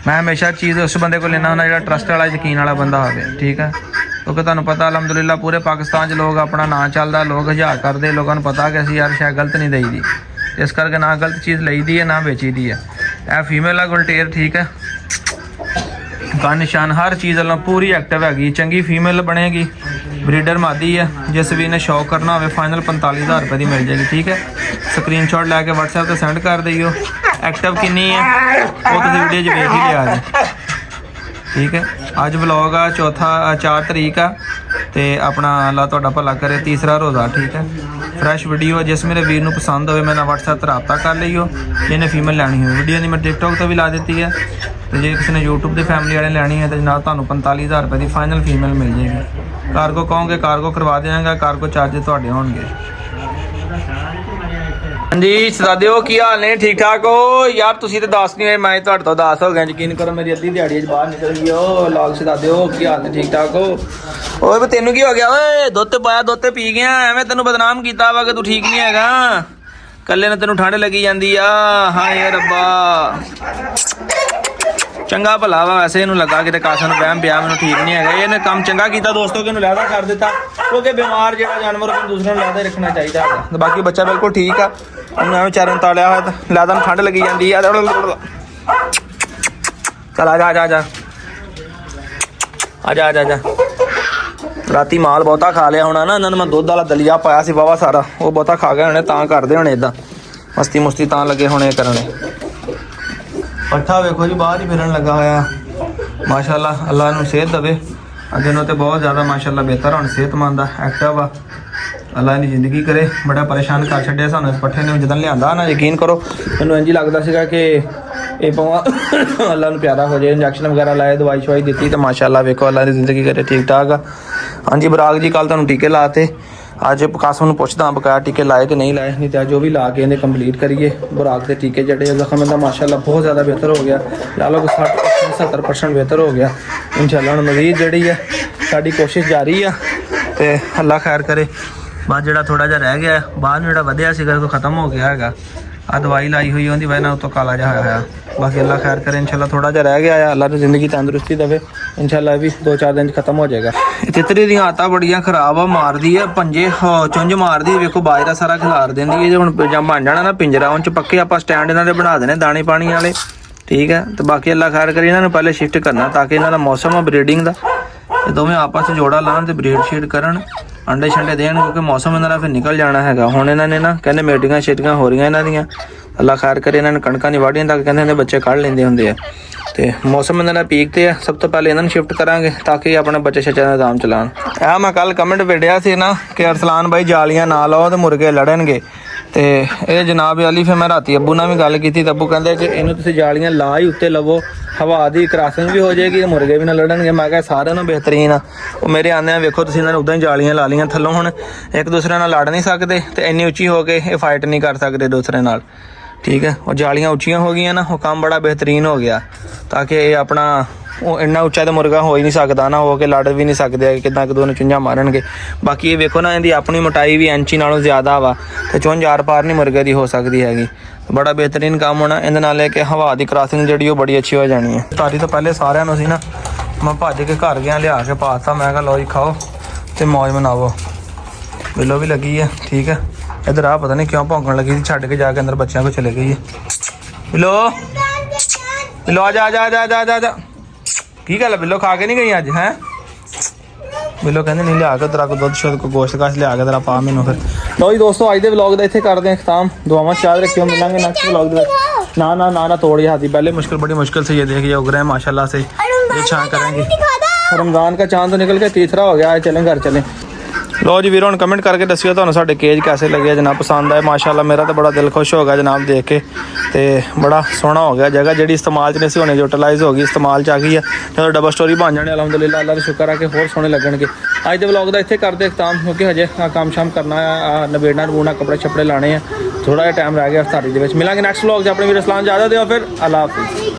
ਮੈਂ ਹਮੇਸ਼ਾ ਚੀਜ਼ ਉਸ ਬੰਦੇ ਕੋਲ ਲੈਣਾ ਹੁੰਦਾ ਜਿਹੜਾ ਟਰਸਟ ਵਾਲਾ ਯਕੀਨ ਵਾਲਾ ਬੰਦਾ ਹੋਵੇ ਠੀਕ ਹੈ ਕਿਉਂਕਿ ਤੁਹਾਨੂੰ ਪਤਾ ਅਲਹਮਦੁਲਿਲਾ ਪੂਰੇ ਪਾਕਿਸਤਾਨ 'ਚ ਲੋਕ ਆਪਣਾ ਨਾਂ ਚੱਲਦਾ ਲੋਕ ਹਜ਼ਾਰ ਕਰਦੇ ਲੋਕਾਂ ਨੂੰ ਪਤਾ ਕਿ ਅਸੀਂ ਯਾਰ ਸ਼ਾਇਦ ਗਲਤ ਨਹੀਂ ਦੇਈਦੀ ਇਸ ਕਰਕੇ ਨਾ ਗਲਤ ਚੀਜ਼ ਲਈਦੀ ਹੈ ਨਾ ਵੇਚੀਦੀ ਹੈ ਇਹ ਫੀਮੇਲ ਆ ਗੁਲਟੇਰ ਠੀਕ ਹੈ ਕੰਨ ਨਿਸ਼ਾਨ ਹਰ ਚੀਜ਼ ਵੱਲੋਂ ਪੂਰੀ ਐਕਟਿਵ ਹੈਗੀ ਚੰਗੀ ਫੀਮੇਲ ਬਣੇਗੀ ਬਰੀਡਰ ਮਾਦੀ ਹੈ ਜਿਸ ਵੀ ਨੇ ਸ਼ੌਕ ਕਰਨਾ ਹੋਵੇ ਫਾਈਨਲ 45000 ਰੁਪਏ ਦੀ ਮਿਲ ਜਾਏਗੀ ਠੀਕ ਹੈ ਸਕਰੀਨਸ਼ਾਟ ਲੈ ਕੇ WhatsApp ਤੇ ਸੈਂਡ ਕਰ ਦਿਓ ਐਕਟਿਵ ਕਿੰਨੀ ਹੈ ਉਹ ਤੁਸੀਂ ਵੀਡੀਓ 'ਚ ਵੇਖ ਹੀ ਲਿਆ ਜੀ ਠੀਕ ਹੈ ਅੱਜ ਵਲੌਗ ਆ 4 ਤਰੀਕ ਆ ਤੇ ਆਪਣਾ ਅੱਲਾ ਤੁਹਾਡਾ ਭਲਾ ਕਰੇ ਤੀਸਰਾ ਰੋਜ਼ਾ ਠੀਕ ਹੈ ਫਰੈਸ਼ ਵੀਡੀਓ ਜਿਸ ਮੇਰੇ ਵੀਰ ਨੂੰ ਪਸੰਦ ਹੋਵੇ ਮੇਰੇ ਨਾਲ WhatsApp ਤੇ ਰਾਬਤਾ ਕਰ ਲਈਓ ਜਿਹਨੇ ਫੀਮੇਲ ਲੈਣੀ ਹੋਵੇ ਵੀਡੀਓ ਦੀ ਮੈਂ TikTok ਤੇ ਵੀ ਲਾ ਦਿੱਤੀ ਹੈ ਤੇ ਜੇ ਕਿਸੇ ਨੇ YouTube ਦੇ ਫੈਮਿਲੀ ਵਾਲੇ ਲੈਣੀ ਹੈ ਤਾਂ ਜਨਾਬ ਤੁਹਾਨੂੰ 45000 ਰੁਪਏ ਦੀ ਫਾਈਨਲ ਫੀਮੇਲ ਮਿਲ ਜਾਏਗੀ ਕਾਰਗੋ ਕਹੋਗੇ ਕਾਰਗੋ ਕਰਵਾ ਦੇਵਾਂਗਾ ਕਾਰਗੋ ਚਾਰजेस ਤੁਹਾਡੇ ਹੋਣਗੇ ਹਾਂਜੀ ਸਦਾਦਿਓ ਕੀ ਹਾਲ ਨੇ ਠੀਕ ਠਾਕ ਹੋ ਯਾਰ ਤੁਸੀਂ ਤੇ ਦੱਸ ਨਹੀਂ ਹੋਏ ਮੈਂ ਤੁਹਾਡੇ ਤੋਂ ਦੱਸ ਹੋ ਗਿਆ ਯਕੀਨ ਕਰੋ ਮੇਰੀ ਅੱਧੀ ਦਿਹਾੜੀ ਅੱਜ ਬਾਹਰ ਨਿਕਲ ਗਈ ਓ ਲਾਗ ਸਦਾਦਿਓ ਕੀ ਹਾਲ ਨੇ ਠੀਕ ਠਾਕ ਹੋ ਓਏ ਬਈ ਤੈਨੂੰ ਕੀ ਹੋ ਗਿਆ ਓਏ ਦੁੱਧ ਪਾਇਆ ਦੁੱਧ ਪੀ ਗਿਆ ਐਵੇਂ ਤੈਨੂੰ ਬਦਨਾਮ ਕੀਤਾ ਵਾ ਕਿ ਤੂੰ ਠੀਕ ਨਹੀਂ ਹੈਗਾ ਕੱਲੇ ਨੇ ਤੈਨੂੰ ਠੰਡ ਲੱਗੀ ਜਾਂਦੀ ਆ ਹਾਏ ਰੱਬਾ ਚੰਗਾ ਭਲਾ ਵਾ ਵੈਸੇ ਇਹਨੂੰ ਲੱਗਾ ਕਿਤੇ ਕਾਸਾ ਨੂੰ ਵਹਿਮ ਪਿਆ ਮੈਨੂੰ ਠੀਕ ਨਹੀਂ ਹੈਗਾ ਇਹਨੇ ਕੰਮ ਚੰਗਾ ਕੀਤਾ ਦੋਸਤੋ ਕਿ ਇਹਨੂੰ ਲੈਦਾ ਕਰ ਦਿੱਤਾ ਕਿਉਂਕਿ ਬਿਮਾਰ ਜਿਹੜਾ ਜਾਨਵਰ ਉਹਨੂੰ ਦੂਸਰੇ ਨੂੰ ਲੈਦਾ ਰੱਖਣਾ ਚਾਹੀਦਾ ਹੈਗਾ ਤੇ ਬਾਕੀ ਬੱਚਾ ਬਿਲਕੁਲ ਠੀਕ ਆ ਉਹਨੂੰ ਐਵੇਂ ਚਾਰਨ ਤਾਲਿਆ ਹੋਇਆ ਤਾਂ ਲੈਦਾ ਨੂੰ ਠੰਡ ਲੱਗੀ ਜਾਂਦੀ ਆ ਚਲ ਆ ਜਾ ਰਾਤੀ ਮਾਲ ਬਹੁਤਾ ਖਾ ਲਿਆ ਹੋਣਾ ਨਾ ਇਹਨਾਂ ਨੂੰ ਮੈਂ ਦੁੱਧ ਵਾਲਾ ਦਲੀਆ ਪਾਇਆ ਸੀ ਵਾਵਾ ਸਾਰਾ ਉਹ ਬਹੁਤਾ ਖਾ ਗਏ ਹੋਣੇ ਤਾਂ ਕਰਦੇ ਹੋਣੇ ਇਦਾਂ ਮਸਤੀ ਮੁਸਤੀ ਤਾਂ ਲੱਗੇ ਹੋਣੇ ਕਰਨੇ ਪੱਠਾ ਵੇਖੋ ਜੀ ਬਾਹਰ ਹੀ ਫਿਰਨ ਲੱਗਾ ਹੋਇਆ ਮਾਸ਼ਾਅੱਲਾ ਅੱਲਾ ਨੂੰ ਸਿਹਤ ਦੇਵੇ ਅੱਗੇ ਨੂੰ ਤੇ ਬਹੁਤ ਜ਼ਿਆਦਾ ਮਾਸ਼ਾਅੱਲਾ ਬਿਹਤਰ ਹੁਣ ਸਿਹਤਮੰਦ ਆ ਐਕਟਿਵ ਆ ਅੱਲਾ ਇਹਦੀ ਜ਼ਿੰਦਗੀ ਕਰੇ ਬੜਾ ਪਰੇਸ਼ਾਨ ਕਰ ਛੱਡਿਆ ਸਾਨੂੰ ਇਸ ਪੱਠੇ ਨੇ ਜਦੋਂ ਲਿਆਂਦਾ ਨਾ ਯਕੀਨ ਕਰੋ ਮੈਨੂੰ ਇੰਝ ਲੱਗਦਾ ਸੀਗਾ ਕਿ ਇਹ ਪਵਾ ਅੱਲਾ ਨੂੰ ਪਿਆਰਾ ਹੋ ਜਾਏ। ਇੰਜੈਕਸ਼ਨ ਵਗੈਰਾ ਲਾਏ, ਦਵਾਈ ਸ਼ਵਾਈ ਦਿੱਤੀ ਤੇ ਮਾਸ਼ਾਅੱਲਾ ਵੇਖੋ ਅੱਲਾ ਦੀ ਜ਼ਿੰਦਗੀ ਕਰੇ ਠੀਕ ਠਾਕ ਆ। ਹਾਂਜੀ ਬਰਾਗ ਜੀ ਕੱਲ ਤੁਹਾਨੂੰ ਟੀਕੇ ਲਾਤੇ, ਅੱਜ ਕਾਸਮ ਨੂੰ ਪੁੱਛਦਾ ਬਕਾਇਆ ਟੀਕੇ ਲਾਏ ਕਿ ਨਹੀਂ ਲਾਏ, ਨਹੀਂ ਤਾਂ ਜੋ ਵੀ ਲਾ ਕੇ ਇਹਨੇ ਕੰਪਲੀਟ ਕਰੀਏ। ਬਰਾਗ ਦੇ ਟੀਕੇ ਜਿਹੜੇ ਜ਼ਖਮ ਇਹਦਾ ਮਾਸ਼ਾਅੱਲਾ ਬਹੁਤ ਜ਼ਿਆਦਾ ਬਿਹਤਰ ਹੋ ਗਿਆ, ਲਾ ਲਓ 60-70% ਬਿਹਤਰ ਹੋ ਗਿਆ ਇੰਸ਼ਾਅੱਲਾ। ਹੁਣ ਮਜ਼ੀਦ ਜਿਹੜੀ ਹੈ ਸਾਡੀ ਕੋਸ਼ਿਸ਼ ਜਾਰੀ ਆ ਤੇ ਅੱਲਾ ਖੈਰ ਕਰੇ। ਬਾਅਦ ਜਿਹੜਾ ਥੋੜਾ ਜਿਹਾ ਰਹਿ ਗਿਆ, ਬਾਅਦ ਨੂੰ ਜਿਹੜਾ ਵਧਿਆ ਸੀਗਾ ਉਹ ਖਤਮ ਹੋ ਗਿਆ ਹੈਗਾ। ਆ ਦਵਾਈ ਲਾਈ ਹੋਈ ਉਹਦੀ ਵਜ੍ਹਾ ਨਾਲ ਉਤੋਂ ਕਾਲਾ ਜਿਹਾ ਹੋਇਆ। ਬਾਕੀ ਅੱਲਾ ਖੈਰ ਕਰੇ ਇੰਸ਼ਾਅੱਲਾ। ਥੋੜਾ ਜਿਹਾ ਰਹਿ ਗਿਆ ਆ, ਅੱਲਾ ਦੀ ਜ਼ਿੰਦਗੀ ਤੰਦਰੁਸਤੀ ਦੇਵੇ ਇੰਸ਼ਾਅੱਲਾ। ਵੀ 2-4 ਦਿਨ 'ਚ ਖਤਮ ਹੋ ਜਾਏਗਾ। ਤਿਤਲੀ ਦੀਆਂ ਆਦਤਾਂ ਬੜੀਆਂ ਖਰਾਬ ਆ, ਮਾਰਦੀ ਆ ਪੰਜੇ ਚੁੰਝ ਮਾਰਦੀ, ਵੇਖੋ ਬਾਜਰਾ ਸਾਰਾ ਖਿਲਾਰ ਦਿੰਦੀ ਹੈ। ਜੇ ਹੁਣ ਜਾਂ ਬਣ ਜਾਣਾ ਨਾ ਪਿੰਜਰਾ, ਉਹਨਾਂ 'ਚ ਪੱਕੇ ਆਪਾਂ ਸਟੈਂਡ ਇਹਨਾਂ ਦੇ ਬਣਾ ਦੇਣੇ ਦਾਣੇ ਪਾਣੀ ਵਾਲੇ, ਠੀਕ ਹੈ। ਤੇ ਬਾਕੀ ਅੱਲਾ ਖੈਰ ਕਰੇ ਇਹਨਾਂ ਨੂੰ ਪਹਿਲੇ ਸ਼ਿਫਟ ਕਰਨਾ ਤਾਂ ਕਿ ਇਹਨਾਂ ਦਾ ਮੌਸਮ ਆ ਬਰੀਡਿੰਗ ਦਾ, ਤੇ ਦੋਵੇਂ ਆਪਸ 'ਚ ਜੋੜਾ ਲਾਉਣ ਤੇ ਬਰੀਡ ਸ਼ੀਡ ਕਰਨ, ਅੰਡੇ ਛੰਡੇ ਦੇਣ, ਕਿਉਂਕਿ ਮੌਸਮ ਇਹਨਾਂ ਦਾ ਫਿਰ ਨਿਕਲ ਜਾਣਾ ਹੈਗਾ। ਹੁਣ ਇਹਨਾਂ ਨੇ ਨਾ ਕਹਿੰਦੇ ਮੇਟਿੰਗਾਂ ਸ਼ੇਟਿੰਗਾਂ ਹੋ ਰਹੀਆਂ ਇਹਨਾਂ ਦੀਆਂ, ਅੱਲਾ ਖੈਰ ਕਰੇ। ਇਹਨਾਂ ਨੇ ਕਣਕਾਂ ਨਹੀਂ ਵਾਢੀਆਂ ਤੱਕ ਕਹਿੰਦੇ ਇਹਦੇ ਬੱਚੇ ਕੱਢ ਲੈਂਦੇ ਹੁੰਦੇ ਆ, ਤੇ ਮੌਸਮ ਇਹਨਾਂ ਦਾ ਪੀਕ ਤੇ ਆ। ਸਭ ਤੋਂ ਪਹਿਲੇ ਇਹਨਾਂ ਨੂੰ ਸ਼ਿਫਟ ਕਰਾਂਗੇ ਤਾਂ ਕਿ ਆਪਣੇ ਬੱਚੇ ਛੱਚਿਆਂ ਦਾ ਨਿਜ਼ਾਮ ਚਲਾਉਣ। ਇਹ ਮੈਂ ਕੱਲ ਕਮੈਂਟ ਵੇਖਿਆ ਸੀ ਨਾ ਕਿ ਅਰਸਲਾਨ ਬਾਈ ਜਾਲੀਆਂ ਨਾ ਲਾਓ ਤੇ ਮੁਰਗੇ ਲੜਨਗੇ, ਤੇ ਇਹ ਜਨਾਬ ਅਲੀ ਫਿਰ ਮੈਂ ਰਾਤੀ ਅੱਬੂ ਨਾਲ ਵੀ ਗੱਲ ਕੀਤੀ ਤਾਂ ਅੱਬੂ ਕਹਿੰਦੇ ਕਿ ਇਹਨੂੰ ਤੁਸੀਂ ਜਾਲੀਆਂ ਲਾ ਹੀ ਉੱਤੇ ਲਵੋ, ਹਵਾ ਦੀ ਕ੍ਰਾਸਿੰਗ ਵੀ ਹੋ ਜਾਏਗੀ ਤੇ ਮੁਰਗੇ ਵੀ ਨਾ ਲੜਨਗੇ। ਮੈਂ ਕਿਹਾ ਸਾਰਿਆਂ ਨੂੰ ਬਿਹਤਰੀਨ ਆ। ਉਹ ਮੇਰੇ ਆਉਂਦਿਆਂ ਵੇਖੋ ਤੁਸੀਂ ਇਹਨਾਂ ਨੇ ਉਦਾਂ ਹੀ ਜਾਲੀਆਂ ਲਾ ਲਈਆਂ ਥੱਲੋਂ, ਹੁਣ ਇੱਕ ਦੂਸਰੇ ਨਾਲ ਲੜ ਨਹੀਂ ਸਕਦੇ ਤੇ ਇੰਨੀ ਉੱਚੀ ਹੋ ਕੇ ਇਹ ਫਾਈਟ ਨਹੀਂ ਕਰ ਸਕਦੇ ਦੂਸਰੇ ਨਾਲ, ਠੀਕ ਹੈ। ਉਹ ਜਾਲੀਆਂ ਉੱਚੀਆਂ ਹੋ ਗਈਆਂ ਨਾ, ਉਹ ਕੰਮ ਬੜਾ ਬਿਹਤਰੀਨ ਹੋ ਗਿਆ ਤਾਂ ਕਿ ਇਹ ਆਪਣਾ ਉਹ ਇੰਨਾ ਉੱਚਾ ਤਾਂ ਮੁਰਗਾ ਹੋ ਹੀ ਨਹੀਂ ਸਕਦਾ ਨਾ, ਹੋ ਕੇ ਲੜ ਵੀ ਨਹੀਂ ਸਕਦੇ, ਕਿੱਦਾਂ ਇੱਕ ਦੋ ਨੂੰ ਚੁੰਝਾਂ ਮਾਰਨਗੇ। ਬਾਕੀ ਇਹ ਵੇਖੋ ਨਾ ਇਹਦੀ ਆਪਣੀ ਮੋਟਾਈ ਵੀ ਇੰਚੀ ਨਾਲੋਂ ਜ਼ਿਆਦਾ ਵਾ ਤੇ ਚੁੰਝ ਆਰ ਪਾਰ ਨਹੀਂ ਮੁਰਗੇ ਦੀ ਹੋ ਸਕਦੀ ਹੈਗੀ। ਬੜਾ ਬਿਹਤਰੀਨ ਕੰਮ ਹੋਣਾ ਇਹਦੇ ਨਾਲ, ਹੈ ਕਿ ਹਵਾ ਦੀ ਕ੍ਰਾਸਿੰਗ ਜਿਹੜੀ ਉਹ ਬੜੀ ਅੱਛੀ ਹੋ ਜਾਣੀ ਹੈ। ਤਾਰੀ ਤੋਂ ਪਹਿਲੇ ਸਾਰਿਆਂ ਨੂੰ ਸੀ ਨਾ ਮੈਂ ਭੱਜ ਕੇ ਘਰ ਗਿਆ, ਲਿਆ ਕੇ ਪਾਤਾ। ਮੈਂ ਕਿਹਾ ਲਓ ਜੀ ਖਾਓ ਤੇ ਮੌਜ ਮਨਾਵੋ। ਬਿੱਲੋ ਵੀ ਲੱਗੀ ਹੈ, ਠੀਕ ਹੈ। ਇੱਧਰ ਆ ਪਤਾ ਨਹੀਂ ਕਿਉਂ ਭੌਂਕਣ ਲੱਗੀ ਸੀ, ਛੱਡ ਕੇ ਜਾ ਕੇ ਅੰਦਰ ਬੱਚਿਆਂ ਕੋਲ ਚਲੇ ਗਈ ਹੈ। ਬਿੱਲੋ ਬਿੱਲੋ ਆ ਜਾ ਜਾ ਜਾ ਜਾ ਜਾ। ਕੀ ਗੱਲ ਹੈ ਬਿੱਲੋ, ਖਾ ਕੇ ਨਹੀਂ ਗਈ ਅੱਜ ਹੈ? ਬਿੱਲੋ ਕਹਿੰਦੇ ਨਹੀਂ ਲਿਆ ਕੇ ਤੇਰਾ ਕੋ ਦੁੱਧ ਸ਼ੁੱਧ ਕੋ ਗੋਸ਼ਤ ਕਾਸ਼ ਲਿਆ ਕੇ ਤੇਰਾ ਪਾ ਮੈਨੂੰ ਫਿਰ। ਲਓ ਜੀ ਦੋਸਤੋ ਅੱਜ ਦੇ ਵਲੌਗ ਦਾ ਇੱਥੇ ਕਰਦੇ ਹਾਂ ਖਤਮ। ਦੁਆਵਾਂ ਯਾਦ ਰੱਖਿਓ, ਮਿਲਾਂਗੇ ਨੈਕਸਟ ਵਲੌਗ ਦੇ ਵਿੱਚ। ना ना ना ना तोड़ी हाथी पहले मुश्किल बड़ी मुश्किल से ये देख ये उग रहे हैं माशाल्लाह से। ये छां करेंगे। रमजान का चांद तो निकल के तीसरा हो गया है, चलें घर चलें। लो जी वीरों कमेंट करके दसियो तुहानू साडे केज कैसे लगे जनाब, पसंद आए माशाल्लाह। मेरा तो बड़ा दिल खुश हो गया जनाब देख के, ते बड़ा सोहना हो गया। जगह जी इस्तेमाल च नहीं सी होनी यूटिलाइज हो गई, इस्तेमाल च आ गई है। जो डबल स्टोरी बन जाने अलहमदुलिल्लाह, अल्लाह का शुक्र है कि होर सोहने लगणगे। अज दे व्लॉग दा इत्थे करदे खत्म, क्योंकि हजे काम शाम करना है, नबेड़ना नबूना कपड़े छपड़े लाने हैं, थोड़ा जिहा टाइम रह गया इफ्तारी दे विच। मिलांगे नैक्सट व्लॉग च। अपने वीर इस्लाम इजाजत दिओ, फिर अल्लाह हाफिज़।